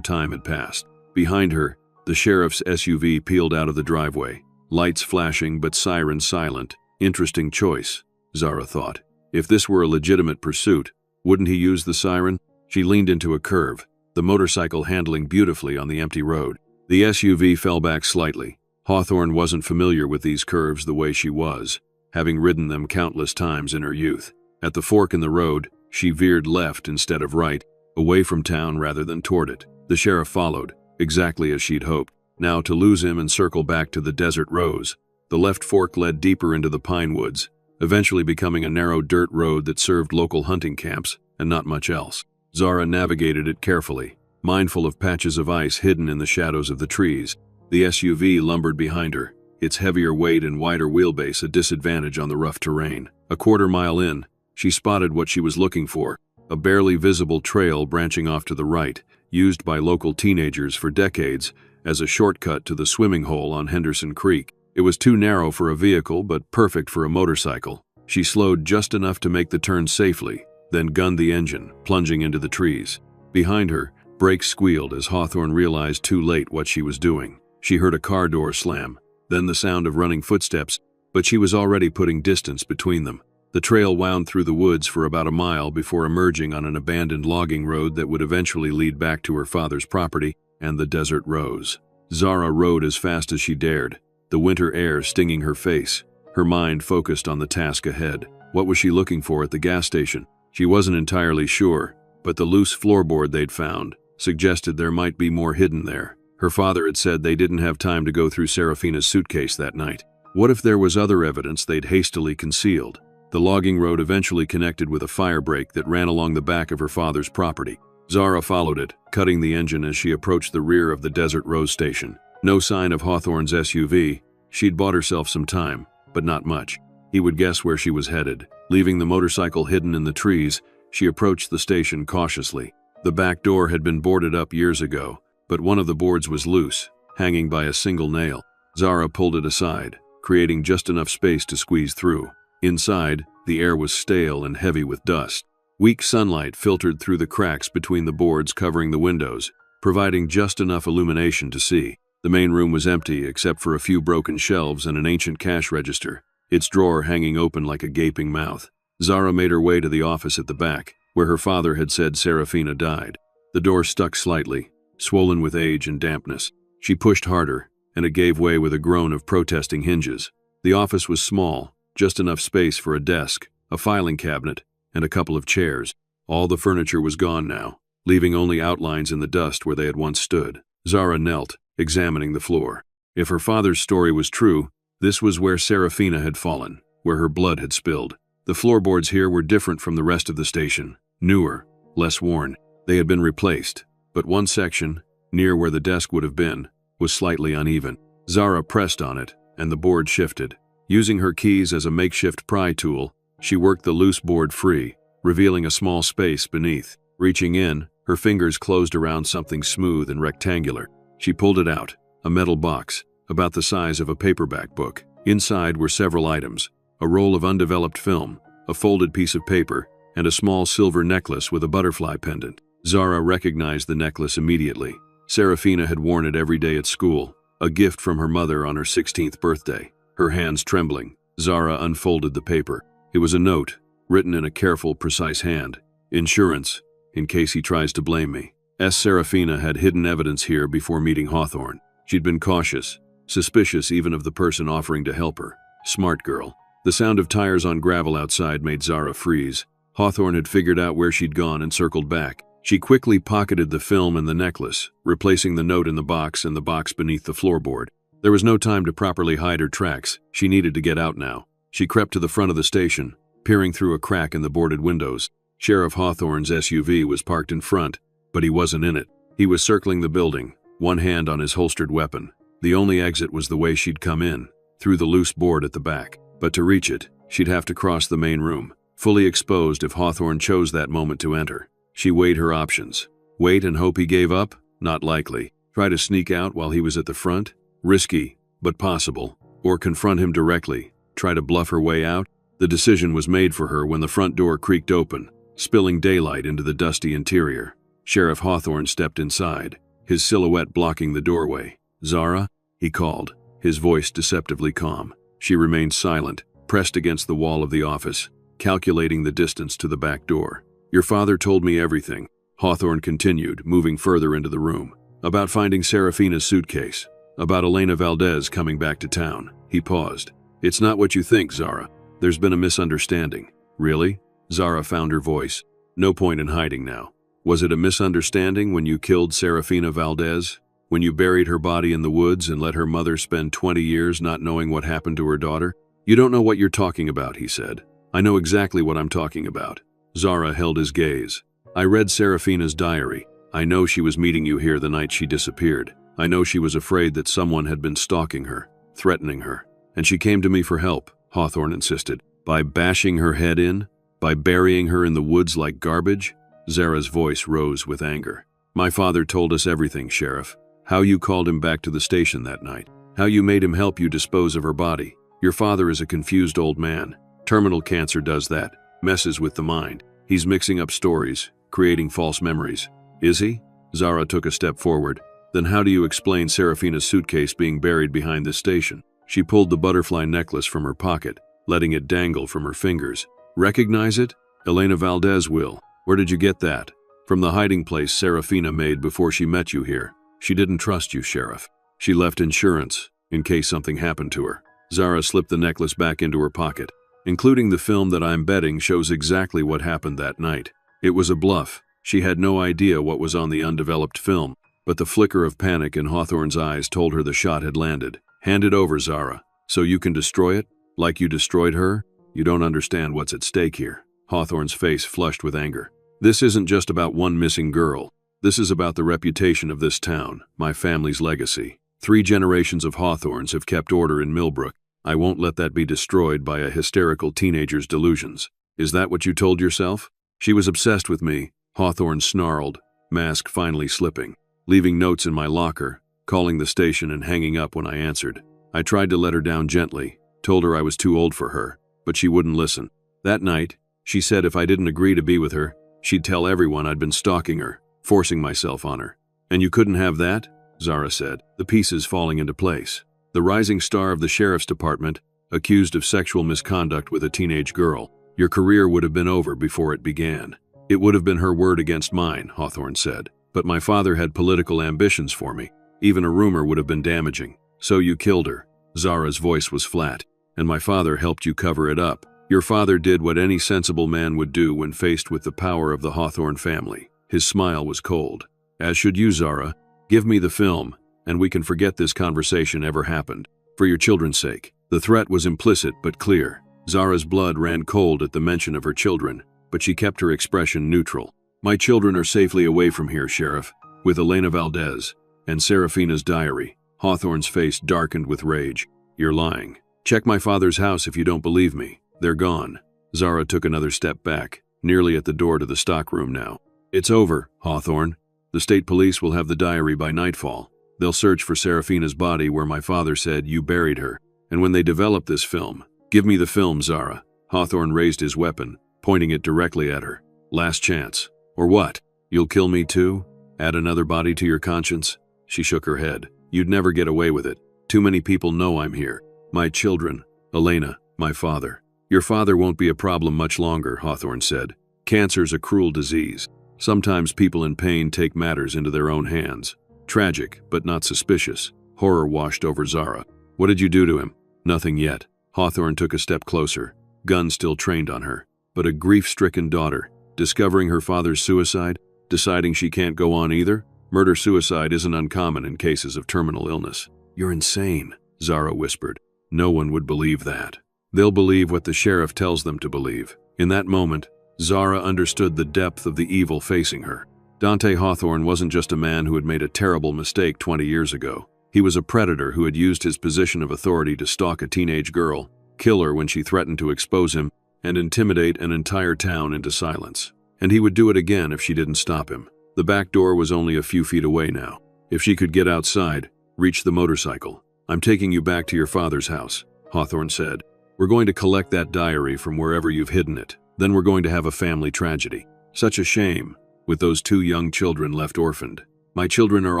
time had passed. Behind her, the sheriff's SUV peeled out of the driveway, lights flashing but sirens silent. Interesting choice, Zara thought. If this were a legitimate pursuit, wouldn't he use the siren? She leaned into a curve, the motorcycle handling beautifully on the empty road. The SUV fell back slightly. Hawthorne wasn't familiar with these curves the way she was, having ridden them countless times in her youth. At the fork in the road, she veered left instead of right, away from town rather than toward it. The sheriff followed, exactly as she'd hoped. Now to lose him and circle back to the desert rose. The left fork led deeper into the pine woods, eventually becoming a narrow dirt road that served local hunting camps and not much else. Zara navigated it carefully, mindful of patches of ice hidden in the shadows of the trees. The SUV lumbered behind her, its heavier weight and wider wheelbase a disadvantage on the rough terrain. A quarter-mile in, she spotted what she was looking for, a barely visible trail branching off to the right, used by local teenagers for decades as a shortcut to the swimming hole on Henderson Creek. It was too narrow for a vehicle, but perfect for a motorcycle. She slowed just enough to make the turn safely, then gunned the engine, plunging into the trees. Behind her, brakes squealed as Hawthorne realized too late what she was doing. She heard a car door slam, then the sound of running footsteps, but she was already putting distance between them. The trail wound through the woods for about a mile before emerging on an abandoned logging road that would eventually lead back to her father's property, and the desert rose. Zara rode as fast as she dared, the winter air stinging her face, her mind focused on the task ahead. What was she looking for at the gas station? She wasn't entirely sure, but the loose floorboard they'd found suggested there might be more hidden there. Her father had said they didn't have time to go through Serafina's suitcase that night. What if there was other evidence they'd hastily concealed? The logging road eventually connected with a fire break that ran along the back of her father's property. Zara followed it, cutting the engine as she approached the rear of the Desert Rose station. No sign of Hawthorne's SUV. She'd bought herself some time, but not much. He would guess where she was headed. Leaving the motorcycle hidden in the trees, she approached the station cautiously. The back door had been boarded up years ago, but one of the boards was loose, hanging by a single nail. Zara pulled it aside, creating just enough space to squeeze through. Inside, the air was stale and heavy with dust. Weak sunlight filtered through the cracks between the boards covering the windows, providing just enough illumination to see. The main room was empty except for a few broken shelves and an ancient cash register, its drawer hanging open like a gaping mouth. Zara made her way to the office at the back, where her father had said Serafina died. The door stuck slightly, swollen with age and dampness. She pushed harder, and it gave way with a groan of protesting hinges. The office was small, just enough space for a desk, a filing cabinet, and a couple of chairs. All the furniture was gone now, leaving only outlines in the dust where they had once stood. Zara knelt, examining the floor. If her father's story was true, this was where Serafina had fallen, where her blood had spilled. The floorboards here were different from the rest of the station, newer, less worn. They had been replaced, but one section, near where the desk would have been, was slightly uneven. Zara pressed on it, and the board shifted. Using her keys as a makeshift pry tool, she worked the loose board free, revealing a small space beneath. Reaching in, her fingers closed around something smooth and rectangular. She pulled it out, a metal box, about the size of a paperback book. Inside were several items: a roll of undeveloped film, a folded piece of paper, and a small silver necklace with a butterfly pendant. Zara recognized the necklace immediately. Serafina had worn it every day at school, a gift from her mother on her 16th birthday. Her hands trembling, Zara unfolded the paper. It was a note, written in a careful, precise hand. Insurance, in case he tries to blame me. Serafina had hidden evidence here before meeting Hawthorne. She'd been cautious, suspicious even of the person offering to help her. Smart girl. The sound of tires on gravel outside made Zara freeze. Hawthorne had figured out where she'd gone and circled back. She quickly pocketed the film and the necklace, replacing the note in the box and the box beneath the floorboard. There was no time to properly hide her tracks. She needed to get out now. She crept to the front of the station, peering through a crack in the boarded windows. Sheriff Hawthorne's SUV was parked in front, but he wasn't in it. He was circling the building, one hand on his holstered weapon. The only exit was the way she'd come in, through the loose board at the back. But to reach it, she'd have to cross the main room, fully exposed if Hawthorne chose that moment to enter. She weighed her options. Wait and hope he gave up? Not likely. Try to sneak out while he was at the front? Risky, but possible. Or confront him directly. Try to bluff her way out? The decision was made for her when the front door creaked open, spilling daylight into the dusty interior. Sheriff Hawthorne stepped inside, his silhouette blocking the doorway. "Zara?" he called, his voice deceptively calm. She remained silent, pressed against the wall of the office, calculating the distance to the back door. "Your father told me everything," Hawthorne continued, moving further into the room. "About finding Serafina's suitcase. About Elena Valdez coming back to town." He paused. "It's not what you think, Zara. There's been a misunderstanding." "Really?" Zara found her voice. No point in hiding now. "Was it a misunderstanding when you killed Serafina Valdez? When you buried her body in the woods and let her mother spend 20 years not knowing what happened to her daughter?" "You don't know what you're talking about," he said. "I know exactly what I'm talking about." Zara held his gaze. "I read Serafina's diary. I know she was meeting you here the night she disappeared. I know she was afraid that someone had been stalking her, threatening her. And she came to me for help," Hawthorne insisted. "By bashing her head in? By burying her in the woods like garbage?" Zara's voice rose with anger. "My father told us everything, Sheriff. How you called him back to the station that night. How you made him help you dispose of her body. Your father is a confused old man. Terminal cancer does that. Messes with the mind. He's mixing up stories, creating false memories." "Is he?" Zara took a step forward. "Then how do you explain Serafina's suitcase being buried behind this station?" She pulled the butterfly necklace from her pocket, letting it dangle from her fingers. "Recognize it? Elena Valdez will. Where did you get that?" "From the hiding place Serafina made before she met you here. She didn't trust you, Sheriff. She left insurance, in case something happened to her." Zara slipped the necklace back into her pocket. "Including the film that I'm betting shows exactly what happened that night. It was a bluff. She had no idea what was on the undeveloped film, but the flicker of panic in Hawthorne's eyes told her the shot had landed. "Hand it over, Zara, so you can destroy it, like you destroyed her." You don't understand what's at stake here. Hawthorne's face flushed with anger. This isn't just about one missing girl. This is about the reputation of this town, my family's legacy. 3 generations of Hawthornes have kept order in Millbrook. I won't let that be destroyed by a hysterical teenager's delusions. Is that what you told yourself? She was obsessed with me, Hawthorne snarled, mask finally slipping, leaving notes in my locker, calling the station and hanging up when I answered. I tried to let her down gently, told her I was too old for her, but she wouldn't listen. That night, she said if I didn't agree to be with her, she'd tell everyone I'd been stalking her, forcing myself on her. And you couldn't have that? Zara said, the pieces falling into place. The rising star of the sheriff's department, accused of sexual misconduct with a teenage girl. Your career would have been over before it began. It would have been her word against mine, Hawthorne said. But my father had political ambitions for me. Even a rumor would have been damaging. So you killed her. Zara's voice was flat. And my father helped you cover it up. Your father did what any sensible man would do when faced with the power of the Hawthorne family. His smile was cold. As should you, Zara. Give me the film, and we can forget this conversation ever happened. For your children's sake. The threat was implicit but clear. Zara's blood ran cold at the mention of her children, but she kept her expression neutral. My children are safely away from here, Sheriff, with Elena Valdez and Serafina's diary. Hawthorne's face darkened with rage. You're lying. Check my father's house if you don't believe me. They're gone. Zara took another step back, nearly at the door to the stockroom now. It's over, Hawthorne. The state police will have the diary by nightfall. They'll search for Serafina's body where my father said you buried her. And when they develop this film, give me the film, Zara. Hawthorne raised his weapon, pointing it directly at her. Last chance. Or what? You'll kill me too? Add another body to your conscience? She shook her head. You'd never get away with it. Too many people know I'm here. My children. Elena, my father. Your father won't be a problem much longer, Hawthorne said. Cancer's a cruel disease. Sometimes people in pain take matters into their own hands. Tragic, but not suspicious. Horror washed over Zara. What did you do to him? Nothing yet. Hawthorne took a step closer, gun still trained on her. But a grief-stricken daughter, discovering her father's suicide, deciding she can't go on either? Murder-suicide isn't uncommon in cases of terminal illness. You're insane, Zara whispered. No one would believe that. They'll believe what the sheriff tells them to believe. In that moment, Zara understood the depth of the evil facing her. Dante Hawthorne wasn't just a man who had made a terrible mistake 20 years ago. He was a predator who had used his position of authority to stalk a teenage girl, kill her when she threatened to expose him, and intimidate an entire town into silence. And he would do it again if she didn't stop him. The back door was only a few feet away now. If she could get outside, reach the motorcycle. I'm taking you back to your father's house, Hawthorne said. We're going to collect that diary from wherever you've hidden it. Then we're going to have a family tragedy. Such a shame, with those 2 young children left orphaned. My children are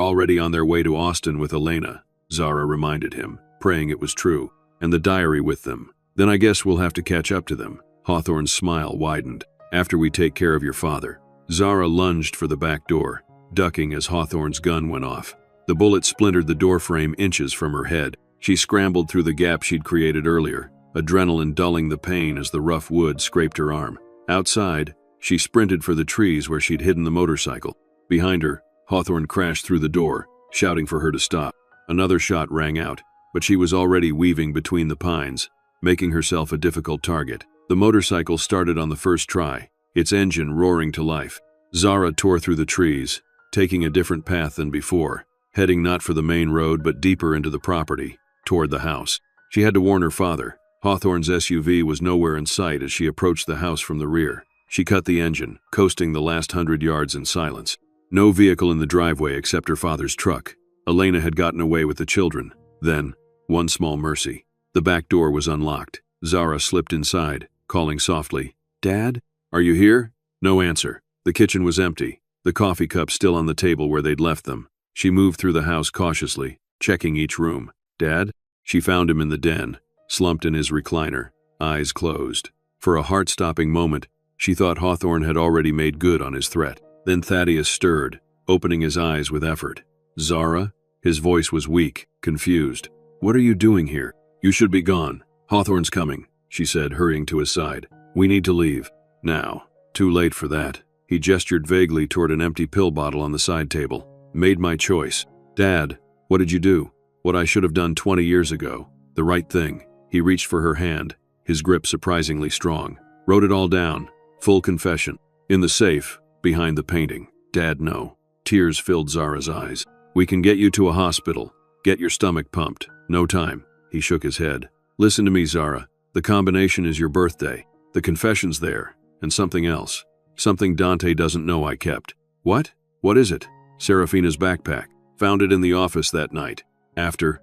already on their way to Austin with Elena, Zara reminded him, praying it was true, and the diary with them. Then I guess we'll have to catch up to them. Hawthorne's smile widened. After we take care of your father. Zara lunged for the back door, ducking as Hawthorne's gun went off. The bullet splintered the doorframe inches from her head. She scrambled through the gap she'd created earlier, adrenaline dulling the pain as the rough wood scraped her arm. Outside, she sprinted for the trees where she'd hidden the motorcycle. Behind her, Hawthorne crashed through the door, shouting for her to stop. Another shot rang out, but she was already weaving between the pines, making herself a difficult target. The motorcycle started on the first try, its engine roaring to life. Zara tore through the trees, taking a different path than before, heading not for the main road but deeper into the property, toward the house. She had to warn her father. Hawthorne's SUV was nowhere in sight as she approached the house from the rear. She cut the engine, coasting the last 100 yards in silence. No vehicle in the driveway except her father's truck. Elena had gotten away with the children. Then, one small mercy. The back door was unlocked. Zara slipped inside, calling softly, "Dad? Are you here?" No answer. The kitchen was empty, the coffee cups still on the table where they'd left them. She moved through the house cautiously, checking each room. "Dad?" She found him in the den, slumped in his recliner, eyes closed. For a heart-stopping moment, she thought Hawthorne had already made good on his threat. Then Thaddeus stirred, opening his eyes with effort. "Zara?" His voice was weak, confused. "What are you doing here? You should be gone. Hawthorne's coming," she said, hurrying to his side. "We need to leave. Now." Too late for that. He gestured vaguely toward an empty pill bottle on the side table. "Made my choice." "Dad, what did you do?" "What I should have done 20 years ago. The right thing." He reached for her hand, his grip surprisingly strong. Wrote it all down. Full confession. In the safe, behind the painting. Dad, no. Tears filled Zara's eyes. We can get you to a hospital. Get your stomach pumped. No time. He shook his head. Listen to me, Zara. The combination is your birthday. The confession's there. And something else. Something Dante doesn't know I kept. What? What is it? Serafina's backpack. Found it in the office that night. After.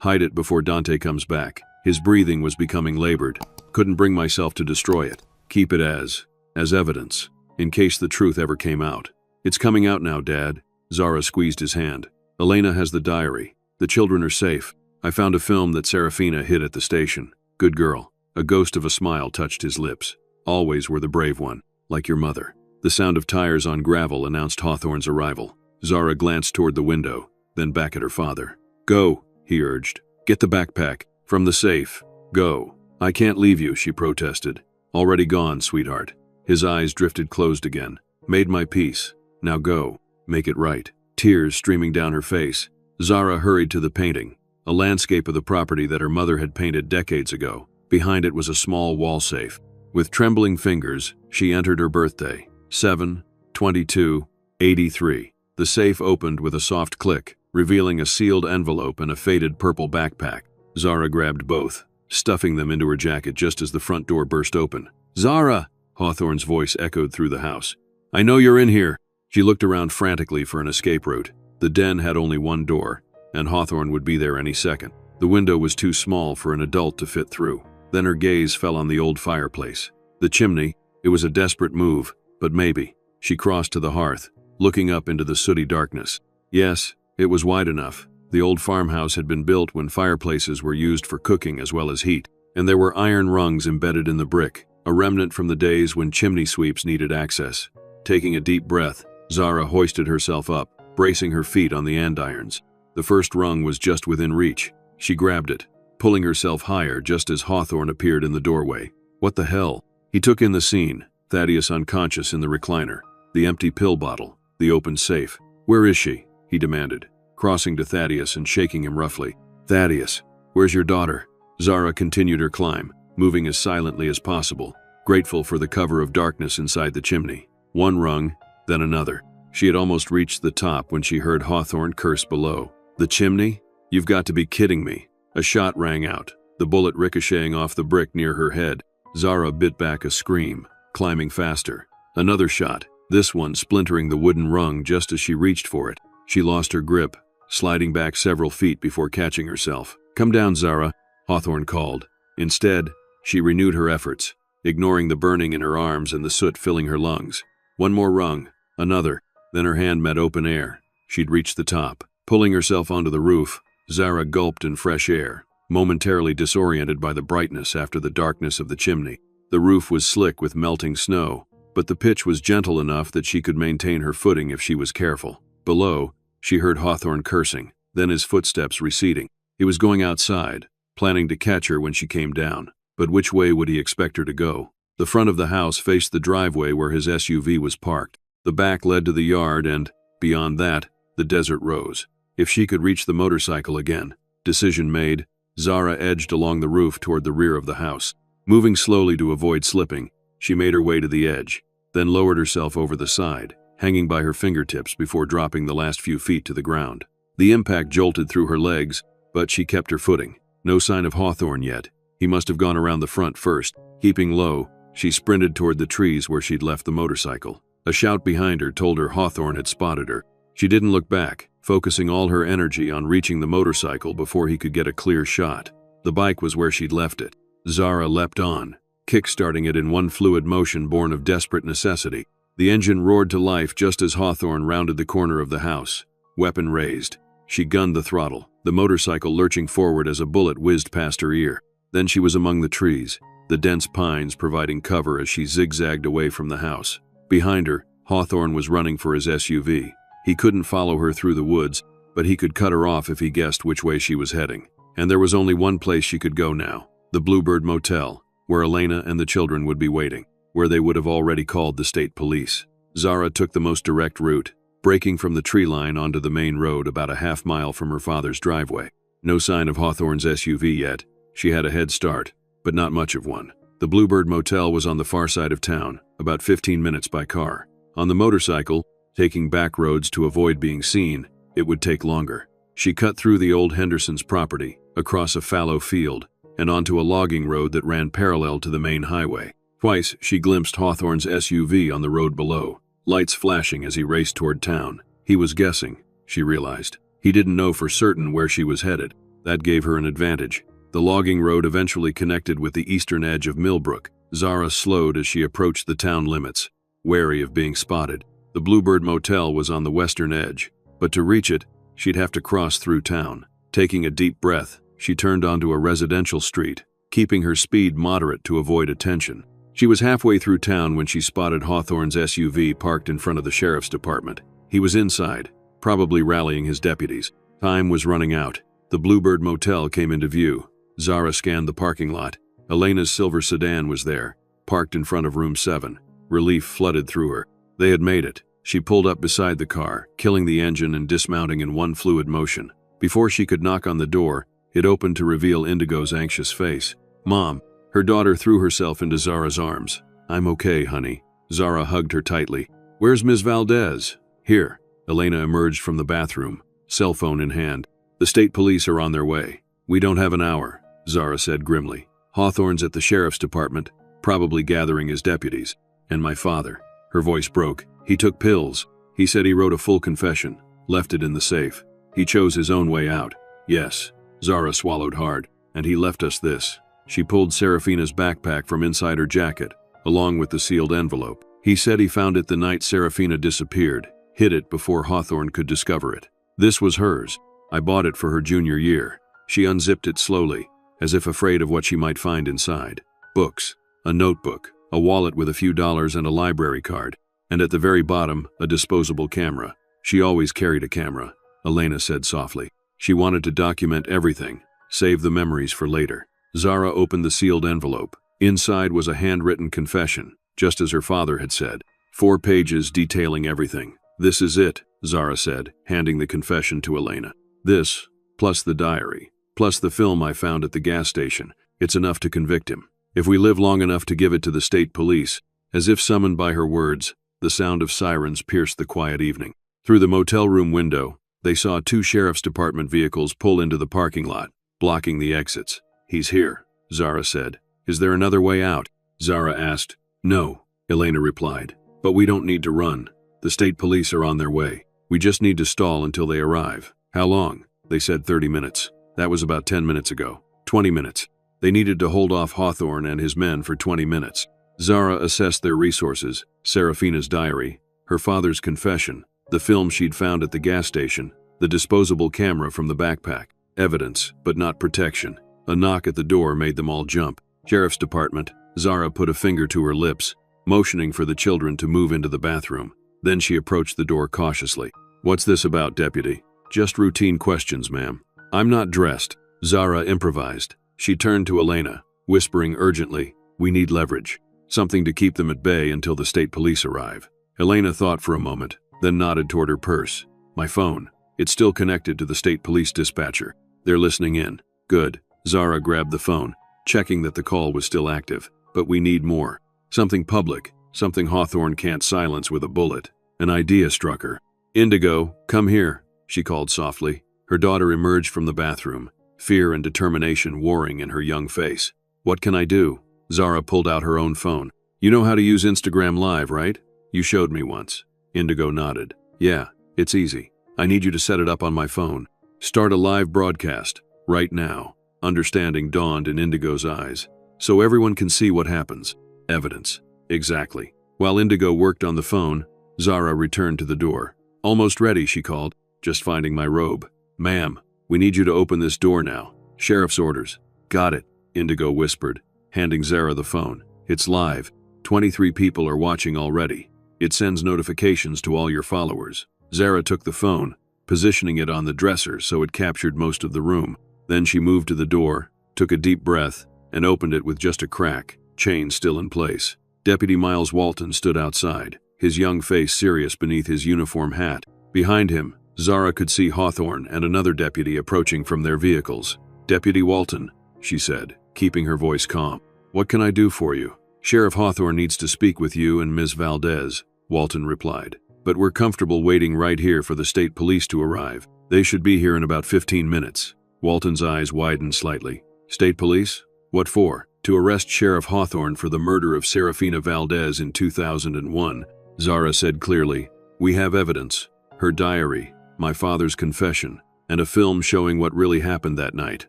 Hide it before Dante comes back. His breathing was becoming labored. Couldn't bring myself to destroy it. Keep it as evidence, in case the truth ever came out. It's coming out now, Dad. Zara squeezed his hand. Elena has the diary. The children are safe. I found a film that Serafina hid at the station. Good girl. A ghost of a smile touched his lips. Always were the brave one, like your mother. The sound of tires on gravel announced Hawthorne's arrival. Zara glanced toward the window, then back at her father. Go, he urged. Get the backpack. From the safe. Go. I can't leave you, she protested. Already gone, sweetheart. His eyes drifted closed again. Made my peace. Now go. Make it right. Tears streaming down her face. Zara hurried to the painting, a landscape of the property that her mother had painted decades ago. Behind it was a small wall safe. With trembling fingers, she entered her birthday. 7/22/83. The safe opened with a soft click, revealing a sealed envelope and a faded purple backpack. Zara grabbed both, stuffing them into her jacket just as the front door burst open. Zara! Hawthorne's voice echoed through the house. I know you're in here. She looked around frantically for an escape route. The den had only one door, and Hawthorne would be there any second. The window was too small for an adult to fit through. Then her gaze fell on the old fireplace. The chimney. It was a desperate move, but maybe. She crossed to the hearth, looking up into the sooty darkness. Yes, it was wide enough. The old farmhouse had been built when fireplaces were used for cooking as well as heat, and there were iron rungs embedded in the brick, a remnant from the days when chimney sweeps needed access. Taking a deep breath, Zara hoisted herself up, bracing her feet on the andirons. The first rung was just within reach. She grabbed it, pulling herself higher just as Hawthorne appeared in the doorway. What the hell? He took in the scene, Thaddeus unconscious in the recliner, the empty pill bottle, the open safe. Where is she? He demanded, crossing to Thaddeus and shaking him roughly. Thaddeus, where's your daughter? Zara continued her climb, moving as silently as possible, grateful for the cover of darkness inside the chimney. One rung, then another. She had almost reached the top when she heard Hawthorne curse below. The chimney? You've got to be kidding me. A shot rang out, the bullet ricocheting off the brick near her head. Zara bit back a scream, climbing faster. Another shot, this one splintering the wooden rung just as she reached for it. She lost her grip, sliding back several feet before catching herself. Come down, Zara, Hawthorne called. Instead, she renewed her efforts, ignoring the burning in her arms and the soot filling her lungs. One more rung, another, then her hand met open air. She'd reached the top. Pulling herself onto the roof, Zara gulped in fresh air, momentarily disoriented by the brightness after the darkness of the chimney. The roof was slick with melting snow, but the pitch was gentle enough that she could maintain her footing if she was careful. Below, she heard Hawthorne cursing, then his footsteps receding. He was going outside, planning to catch her when she came down. But which way would he expect her to go? The front of the house faced the driveway where his SUV was parked. The back led to the yard and, beyond that, the desert rose. If she could reach the motorcycle again. Decision made, Zara edged along the roof toward the rear of the house. Moving slowly to avoid slipping, she made her way to the edge, then lowered herself over the side, hanging by her fingertips before dropping the last few feet to the ground. The impact jolted through her legs, but she kept her footing. No sign of Hawthorne yet. He must have gone around the front first. Keeping low, she sprinted toward the trees where she'd left the motorcycle. A shout behind her told her Hawthorne had spotted her. She didn't look back, focusing all her energy on reaching the motorcycle before he could get a clear shot. The bike was where she'd left it. Zara leapt on, kick-starting it in one fluid motion born of desperate necessity. The engine roared to life just as Hawthorne rounded the corner of the house. Weapon raised, she gunned the throttle, the motorcycle lurching forward as a bullet whizzed past her ear. Then she was among the trees, the dense pines providing cover as she zigzagged away from the house. Behind her, Hawthorne was running for his SUV. He couldn't follow her through the woods, but he could cut her off if he guessed which way she was heading. And there was only one place she could go now, the Bluebird Motel, where Elena and the children would be waiting, where they would have already called the state police. Zara took the most direct route, breaking from the tree line onto the main road about a half-mile from her father's driveway. No sign of Hawthorne's SUV yet. She had a head start, but not much of one. The Bluebird Motel was on the far side of town, about 15 minutes by car. On the motorcycle, taking back roads to avoid being seen, it would take longer. She cut through the old Henderson's property, across a fallow field, and onto a logging road that ran parallel to the main highway. Twice, she glimpsed Hawthorne's SUV on the road below, lights flashing as he raced toward town. He was guessing, she realized. He didn't know for certain where she was headed. That gave her an advantage. The logging road eventually connected with the eastern edge of Millbrook. Zara slowed as she approached the town limits, wary of being spotted. The Bluebird Motel was on the western edge, but to reach it, she'd have to cross through town. Taking a deep breath, she turned onto a residential street, keeping her speed moderate to avoid attention. She was halfway through town when she spotted Hawthorne's SUV parked in front of the sheriff's department. He was inside, probably rallying his deputies. Time was running out. The Bluebird Motel came into view. Zara scanned the parking lot. Elena's silver sedan was there, parked in front of room 7. Relief flooded through her. They had made it. She pulled up beside the car, killing the engine and dismounting in one fluid motion. Before she could knock on the door, it opened to reveal Indigo's anxious face. "Mom." Her daughter threw herself into Zara's arms. "I'm okay, honey." Zara hugged her tightly. "Where's Ms. Valdez?" "Here." Elena emerged from the bathroom, cell phone in hand. "The state police are on their way." "We don't have an hour," Zara said grimly. "Hawthorne's at the sheriff's department, probably gathering his deputies. And my father." Her voice broke. "He took pills. He said he wrote a full confession, left it in the safe. He chose his own way out." "Yes." Zara swallowed hard. "And he left us this." She pulled Serafina's backpack from inside her jacket, along with the sealed envelope. "He said he found it the night Serafina disappeared, hid it before Hawthorne could discover it. This was hers. I bought it for her junior year." She unzipped it slowly, as if afraid of what she might find inside. Books, a notebook, a wallet with a few dollars and a library card, and at the very bottom, a disposable camera. She always carried a camera, Elena said softly. She wanted to document everything, save the memories for later. Zara opened the sealed envelope. Inside was a handwritten confession, just as her father had said. 4 pages detailing everything. "This is it," Zara said, handing the confession to Elena. "This, plus the diary, plus the film I found at the gas station. It's enough to convict him. If we live long enough to give it to the state police." As if summoned by her words, the sound of sirens pierced the quiet evening. Through the motel room window, they saw 2 sheriff's department vehicles pull into the parking lot, blocking the exits. "He's here," Zara said. "Is there another way out?" Zara asked. "No," Elena replied. "But we don't need to run. The state police are on their way. We just need to stall until they arrive." "How long?" They said 30 minutes. That was about 10 minutes ago. 20 minutes. They needed to hold off Hawthorne and his men for 20 minutes. Zara assessed their resources: Serafina's diary, her father's confession, the film she'd found at the gas station, the disposable camera from the backpack. Evidence, but not protection. A knock at the door made them all jump. "Sheriff's department." Zara put a finger to her lips, motioning for the children to move into the bathroom. Then she approached the door cautiously. "What's this about, deputy?" "Just routine questions, ma'am." "I'm not dressed," Zara improvised. She turned to Elena, whispering urgently, "We need leverage. Something to keep them at bay until the state police arrive." Elena thought for a moment, then nodded toward her purse. "My phone. It's still connected to the state police dispatcher. They're listening in." "Good." Zara grabbed the phone, checking that the call was still active. "But we need more. Something public, something Hawthorne can't silence with a bullet." An idea struck her. "Indigo, come here," she called softly. Her daughter emerged from the bathroom, fear and determination warring in her young face. "What can I do?" Zara pulled out her own phone. "You know how to use Instagram Live, right? You showed me once." Indigo nodded. "Yeah, it's easy. I need you to set it up on my phone. Start a live broadcast, right now." Understanding dawned in Indigo's eyes. "So everyone can see what happens." "Evidence." "Exactly." While Indigo worked on the phone, Zara returned to the door. "Almost ready," she called. "Just finding my robe." "Ma'am, we need you to open this door now. Sheriff's orders." "Got it," Indigo whispered, handing Zara the phone. "It's live. 23 people are watching already. It sends notifications to all your followers." Zara took the phone, positioning it on the dresser so it captured most of the room. Then she moved to the door, took a deep breath, and opened it with just a crack, chain still in place. Deputy Miles Walton stood outside, his young face serious beneath his uniform hat. Behind him, Zara could see Hawthorne and another deputy approaching from their vehicles. "Deputy Walton," she said, keeping her voice calm. "What can I do for you?" "Sheriff Hawthorne needs to speak with you and Ms. Valdez," Walton replied. "But we're comfortable waiting right here for the state police to arrive. They should be here in about 15 minutes. Walton's eyes widened slightly. "State police? What for?" "To arrest Sheriff Hawthorne for the murder of Serafina Valdez in 2001, Zara said clearly. "We have evidence. Her diary, my father's confession, and a film showing what really happened that night."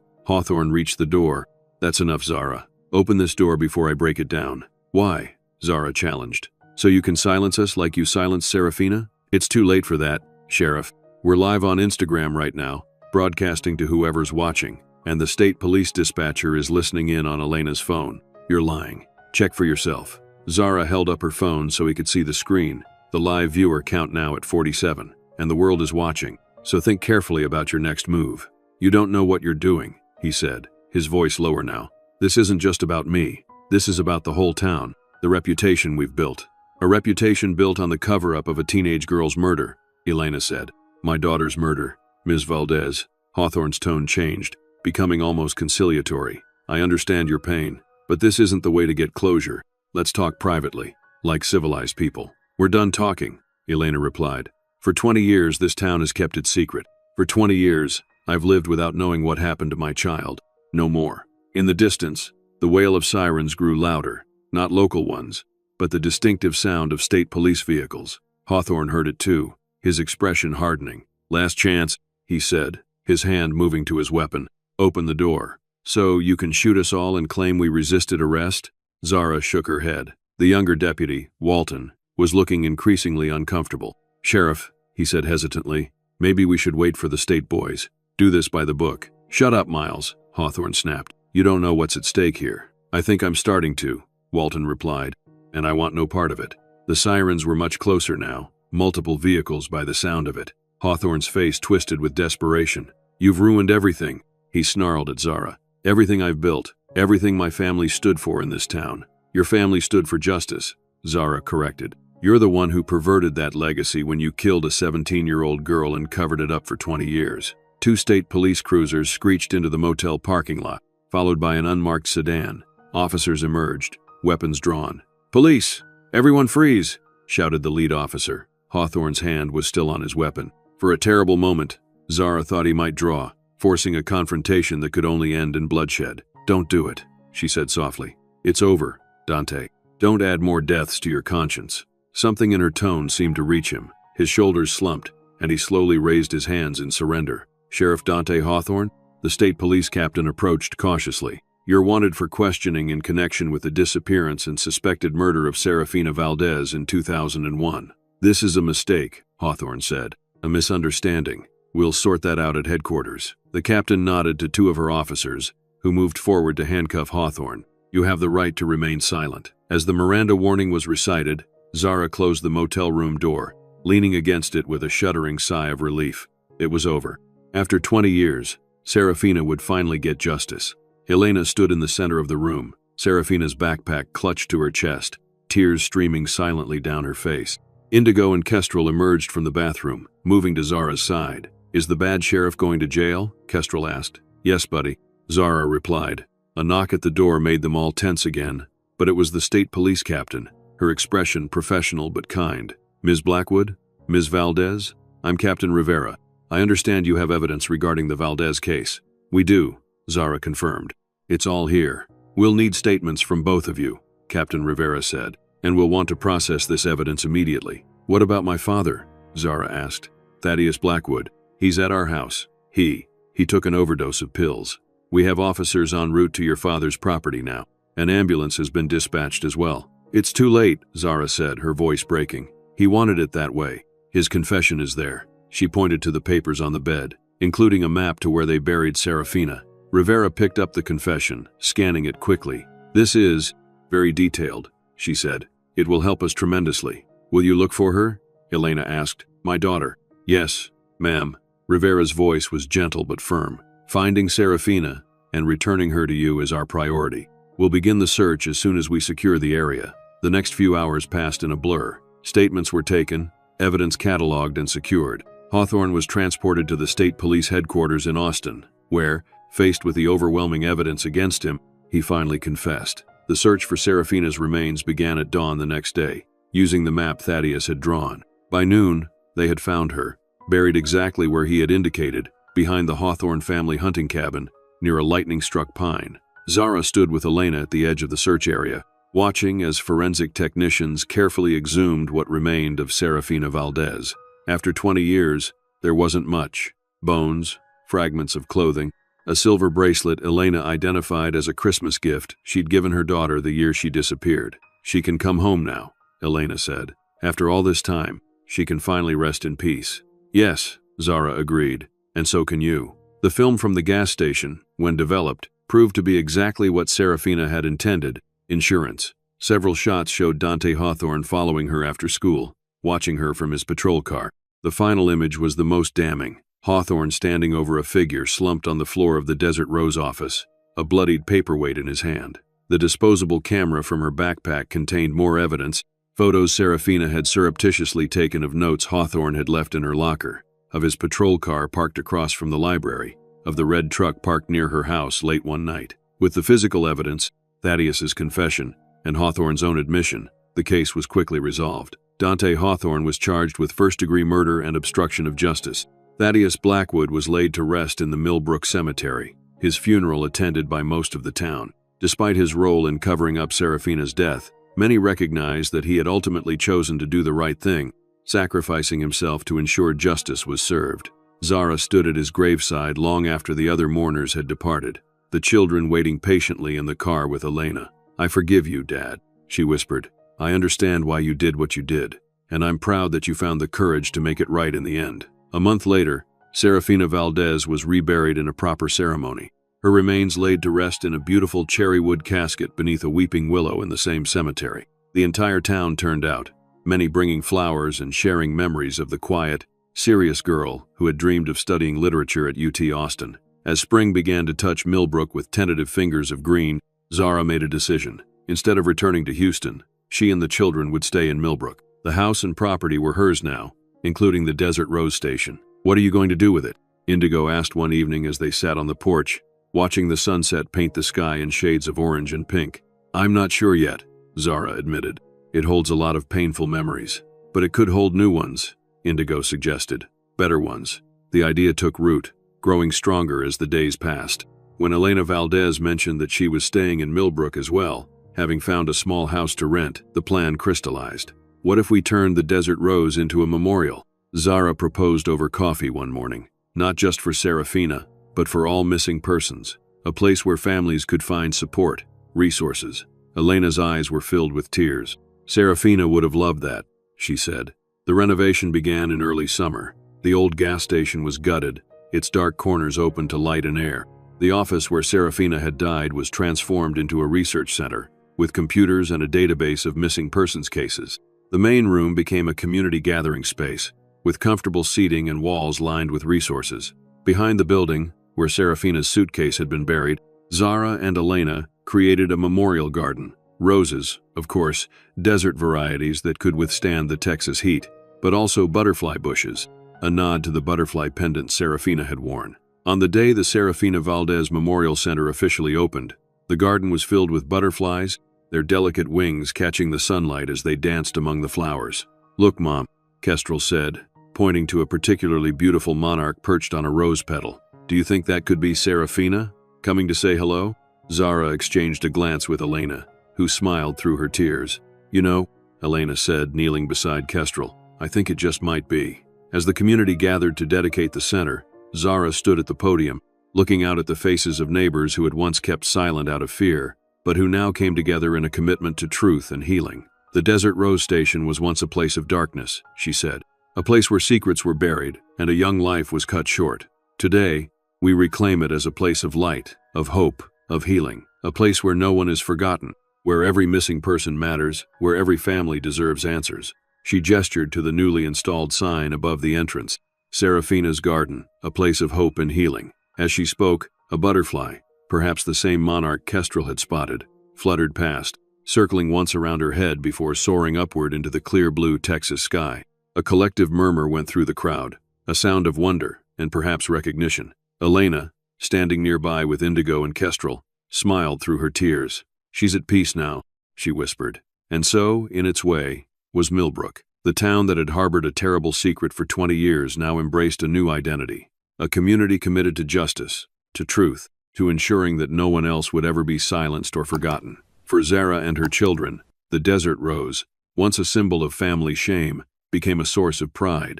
Hawthorne reached the door. "That's enough, Zara. Open this door before I break it down." "Why?" Zara challenged. "So you can silence us like you silenced Serafina?" "It's too late for that, Sheriff. We're live on Instagram right now, broadcasting to whoever's watching, and the state police dispatcher is listening in on Elena's phone." "You're lying. Check for yourself." Zara held up her phone so he could see the screen. "The live viewer count now at 47, and the world is watching, so think carefully about your next move." "You don't know what you're doing," he said, his voice lower now. "This isn't just about me. This is about the whole town, the reputation we've built." "A reputation built on the cover-up of a teenage girl's murder," Elena said. "My daughter's murder, Ms. Valdez." Hawthorne's tone changed, becoming almost conciliatory. "I understand your pain, but this isn't the way to get closure. Let's talk privately, like civilized people." "We're done talking," Elena replied. "For 20 years, this town has kept it secret. For 20 years, I've lived without knowing what happened to my child. No more." In the distance, the wail of sirens grew louder, not local ones, but the distinctive sound of state police vehicles. Hawthorne heard it too, his expression hardening. "Last chance," he said, his hand moving to his weapon. "Open the door. So you can shoot us all and claim we resisted arrest?" Zara shook her head. The younger deputy, Walton, was looking increasingly uncomfortable. "Sheriff," he said hesitantly, "maybe we should wait for the state boys. Do this by the book." "Shut up, Miles," Hawthorne snapped. "You don't know what's at stake here." "I think I'm starting to," Walton replied, "and I want no part of it." The sirens were much closer now, multiple vehicles by the sound of it. Hawthorne's face twisted with desperation. "You've ruined everything," he snarled at Zara. "Everything I've built, everything my family stood for in this town." "Your family stood for justice," Zara corrected. "You're the one who perverted that legacy when you killed a 17-year-old girl and covered it up for 20 years. 2 state police cruisers screeched into the motel parking lot, followed by an unmarked sedan. Officers emerged, weapons drawn. "Police! Everyone freeze!" shouted the lead officer. Hawthorne's hand was still on his weapon. For a terrible moment, Zara thought he might draw, forcing a confrontation that could only end in bloodshed. "Don't do it," she said softly. "It's over, Dante. Don't add more deaths to your conscience." Something in her tone seemed to reach him. His shoulders slumped, and he slowly raised his hands in surrender. "Sheriff Dante Hawthorne?" The state police captain approached cautiously. "You're wanted for questioning in connection with the disappearance and suspected murder of Serafina Valdez in 2001. "This is a mistake," Hawthorne said. "A misunderstanding. We'll sort that out at headquarters." The captain nodded to 2 of her officers, who moved forward to handcuff Hawthorne. "You have the right to remain silent." As the Miranda warning was recited, Zara closed the motel room door, leaning against it with a shuddering sigh of relief. It was over. After 20 years, Serafina would finally get justice. Elena stood in the center of the room, Serafina's backpack clutched to her chest, tears streaming silently down her face. Indigo and Kestrel emerged from the bathroom, moving to Zara's side. "Is the bad sheriff going to jail?" Kestrel asked. "Yes, buddy," Zara replied. A knock at the door made them all tense again, but it was the state police captain, her expression professional but kind. "Ms. Blackwood? Ms. Valdez? I'm Captain Rivera. I understand you have evidence regarding the Valdez case." "We do," Zara confirmed. "It's all here. We'll need statements from both of you," Captain Rivera said, "and we'll want to process this evidence immediately." "What about my father?" Zara asked. "Thaddeus Blackwood. He's at our house. He took an overdose of pills. We have officers en route to your father's property now. An ambulance has been dispatched as well." "It's too late," Zara said, her voice breaking. "He wanted it that way. His confession is there." She pointed to the papers on the bed, including a map to where they buried Serafina. Rivera picked up the confession, scanning it quickly. "This is very detailed," she said. "It will help us tremendously." "Will you look for her?" Elena asked. "My daughter." "Yes, ma'am." Rivera's voice was gentle but firm. "Finding Serafina and returning her to you is our priority. We'll begin the search as soon as we secure the area." The next few hours passed in a blur. Statements were taken, evidence cataloged and secured. Hawthorne was transported to the state police headquarters in Austin, where, faced with the overwhelming evidence against him, he finally confessed. The search for Serafina's remains began at dawn the next day, using the map Thaddeus had drawn. By noon, they had found her, buried exactly where he had indicated, behind the Hawthorne family hunting cabin, near a lightning-struck pine. Zara stood with Elena at the edge of the search area, watching as forensic technicians carefully exhumed what remained of Serafina Valdez. After 20 years, there wasn't much. Bones, fragments of clothing, a silver bracelet Elena identified as a Christmas gift she'd given her daughter the year she disappeared. "She can come home now," Elena said. "After all this time, she can finally rest in peace." "Yes," Zara agreed, "and so can you." The film from the gas station, when developed, proved to be exactly what Serafina had intended: insurance. Several shots showed Dante Hawthorne following her after school, watching her from his patrol car. The final image was the most damning: Hawthorne standing over a figure slumped on the floor of the Desert Rose office, a bloodied paperweight in his hand. The disposable camera from her backpack contained more evidence: photos Serafina had surreptitiously taken of notes Hawthorne had left in her locker, of his patrol car parked across from the library, of the red truck parked near her house late one night. With the physical evidence, Thaddeus's confession, and Hawthorne's own admission, the case was quickly resolved. Dante Hawthorne was charged with first-degree murder and obstruction of justice. Thaddeus Blackwood was laid to rest in the Millbrook Cemetery, his funeral attended by most of the town. Despite his role in covering up Serafina's death, many recognized that he had ultimately chosen to do the right thing, sacrificing himself to ensure justice was served. Zara stood at his graveside long after the other mourners had departed, the children waiting patiently in the car with Elena. "I forgive you, Dad," she whispered. "I understand why you did what you did, and I'm proud that you found the courage to make it right in the end." A month later, Serafina Valdez was reburied in a proper ceremony, her remains laid to rest in a beautiful cherry-wood casket beneath a weeping willow in the same cemetery. The entire town turned out, many bringing flowers and sharing memories of the quiet, serious girl who had dreamed of studying literature at UT Austin. As spring began to touch Millbrook with tentative fingers of green, Zara made a decision. Instead of returning to Houston, she and the children would stay in Millbrook. The house and property were hers now, including the Desert Rose station. "What are you going to do with it?" Indigo asked one evening as they sat on the porch, watching the sunset paint the sky in shades of orange and pink. "I'm not sure yet," Zara admitted. "It holds a lot of painful memories, but it could hold new ones," Indigo suggested. "Better ones." The idea took root, growing stronger as the days passed. When Elena Valdez mentioned that she was staying in Millbrook as well, having found a small house to rent, the plan crystallized. "What if we turned the Desert Rose into a memorial?" Zara proposed over coffee one morning. "Not just for Serafina, but for all missing persons. A place where families could find support, resources." Elena's eyes were filled with tears. "Serafina would have loved that," she said. The renovation began in early summer. The old gas station was gutted, its dark corners open to light and air. The office where Serafina had died was transformed into a research center, with computers and a database of missing persons cases. The main room became a community gathering space, with comfortable seating and walls lined with resources. Behind the building, where Serafina's suitcase had been buried, Zara and Elena created a memorial garden. Roses, of course, desert varieties that could withstand the Texas heat, but also butterfly bushes, a nod to the butterfly pendant Serafina had worn. On the day the Serafina Valdez Memorial Center officially opened, the garden was filled with butterflies, their delicate wings catching the sunlight as they danced among the flowers. "Look, Mom," Kestrel said, pointing to a particularly beautiful monarch perched on a rose petal. "Do you think that could be Serafina, coming to say hello?" Zara exchanged a glance with Elena, who smiled through her tears. "You know," Elena said, kneeling beside Kestrel, "I think it just might be." As the community gathered to dedicate the center, Zara stood at the podium, looking out at the faces of neighbors who had once kept silent out of fear, but who now came together in a commitment to truth and healing. "The Desert Rose Station was once a place of darkness," she said, "a place where secrets were buried and a young life was cut short. Today, we reclaim it as a place of light, of hope, of healing, a place where no one is forgotten, where every missing person matters, where every family deserves answers." She gestured to the newly installed sign above the entrance, "Serafina's Garden, a place of hope and healing." As she spoke, a butterfly, perhaps the same monarch Kestrel had spotted, fluttered past, circling once around her head before soaring upward into the clear blue Texas sky. A collective murmur went through the crowd, a sound of wonder and perhaps recognition. Elena, standing nearby with Indigo and Kestrel, smiled through her tears. "She's at peace now," she whispered. And so, in its way, was Millbrook. The town that had harbored a terrible secret for 20 years now embraced a new identity. A community committed to justice, to truth, to ensuring that no one else would ever be silenced or forgotten. For Zara and her children, the desert rose, once a symbol of family shame, became a source of pride.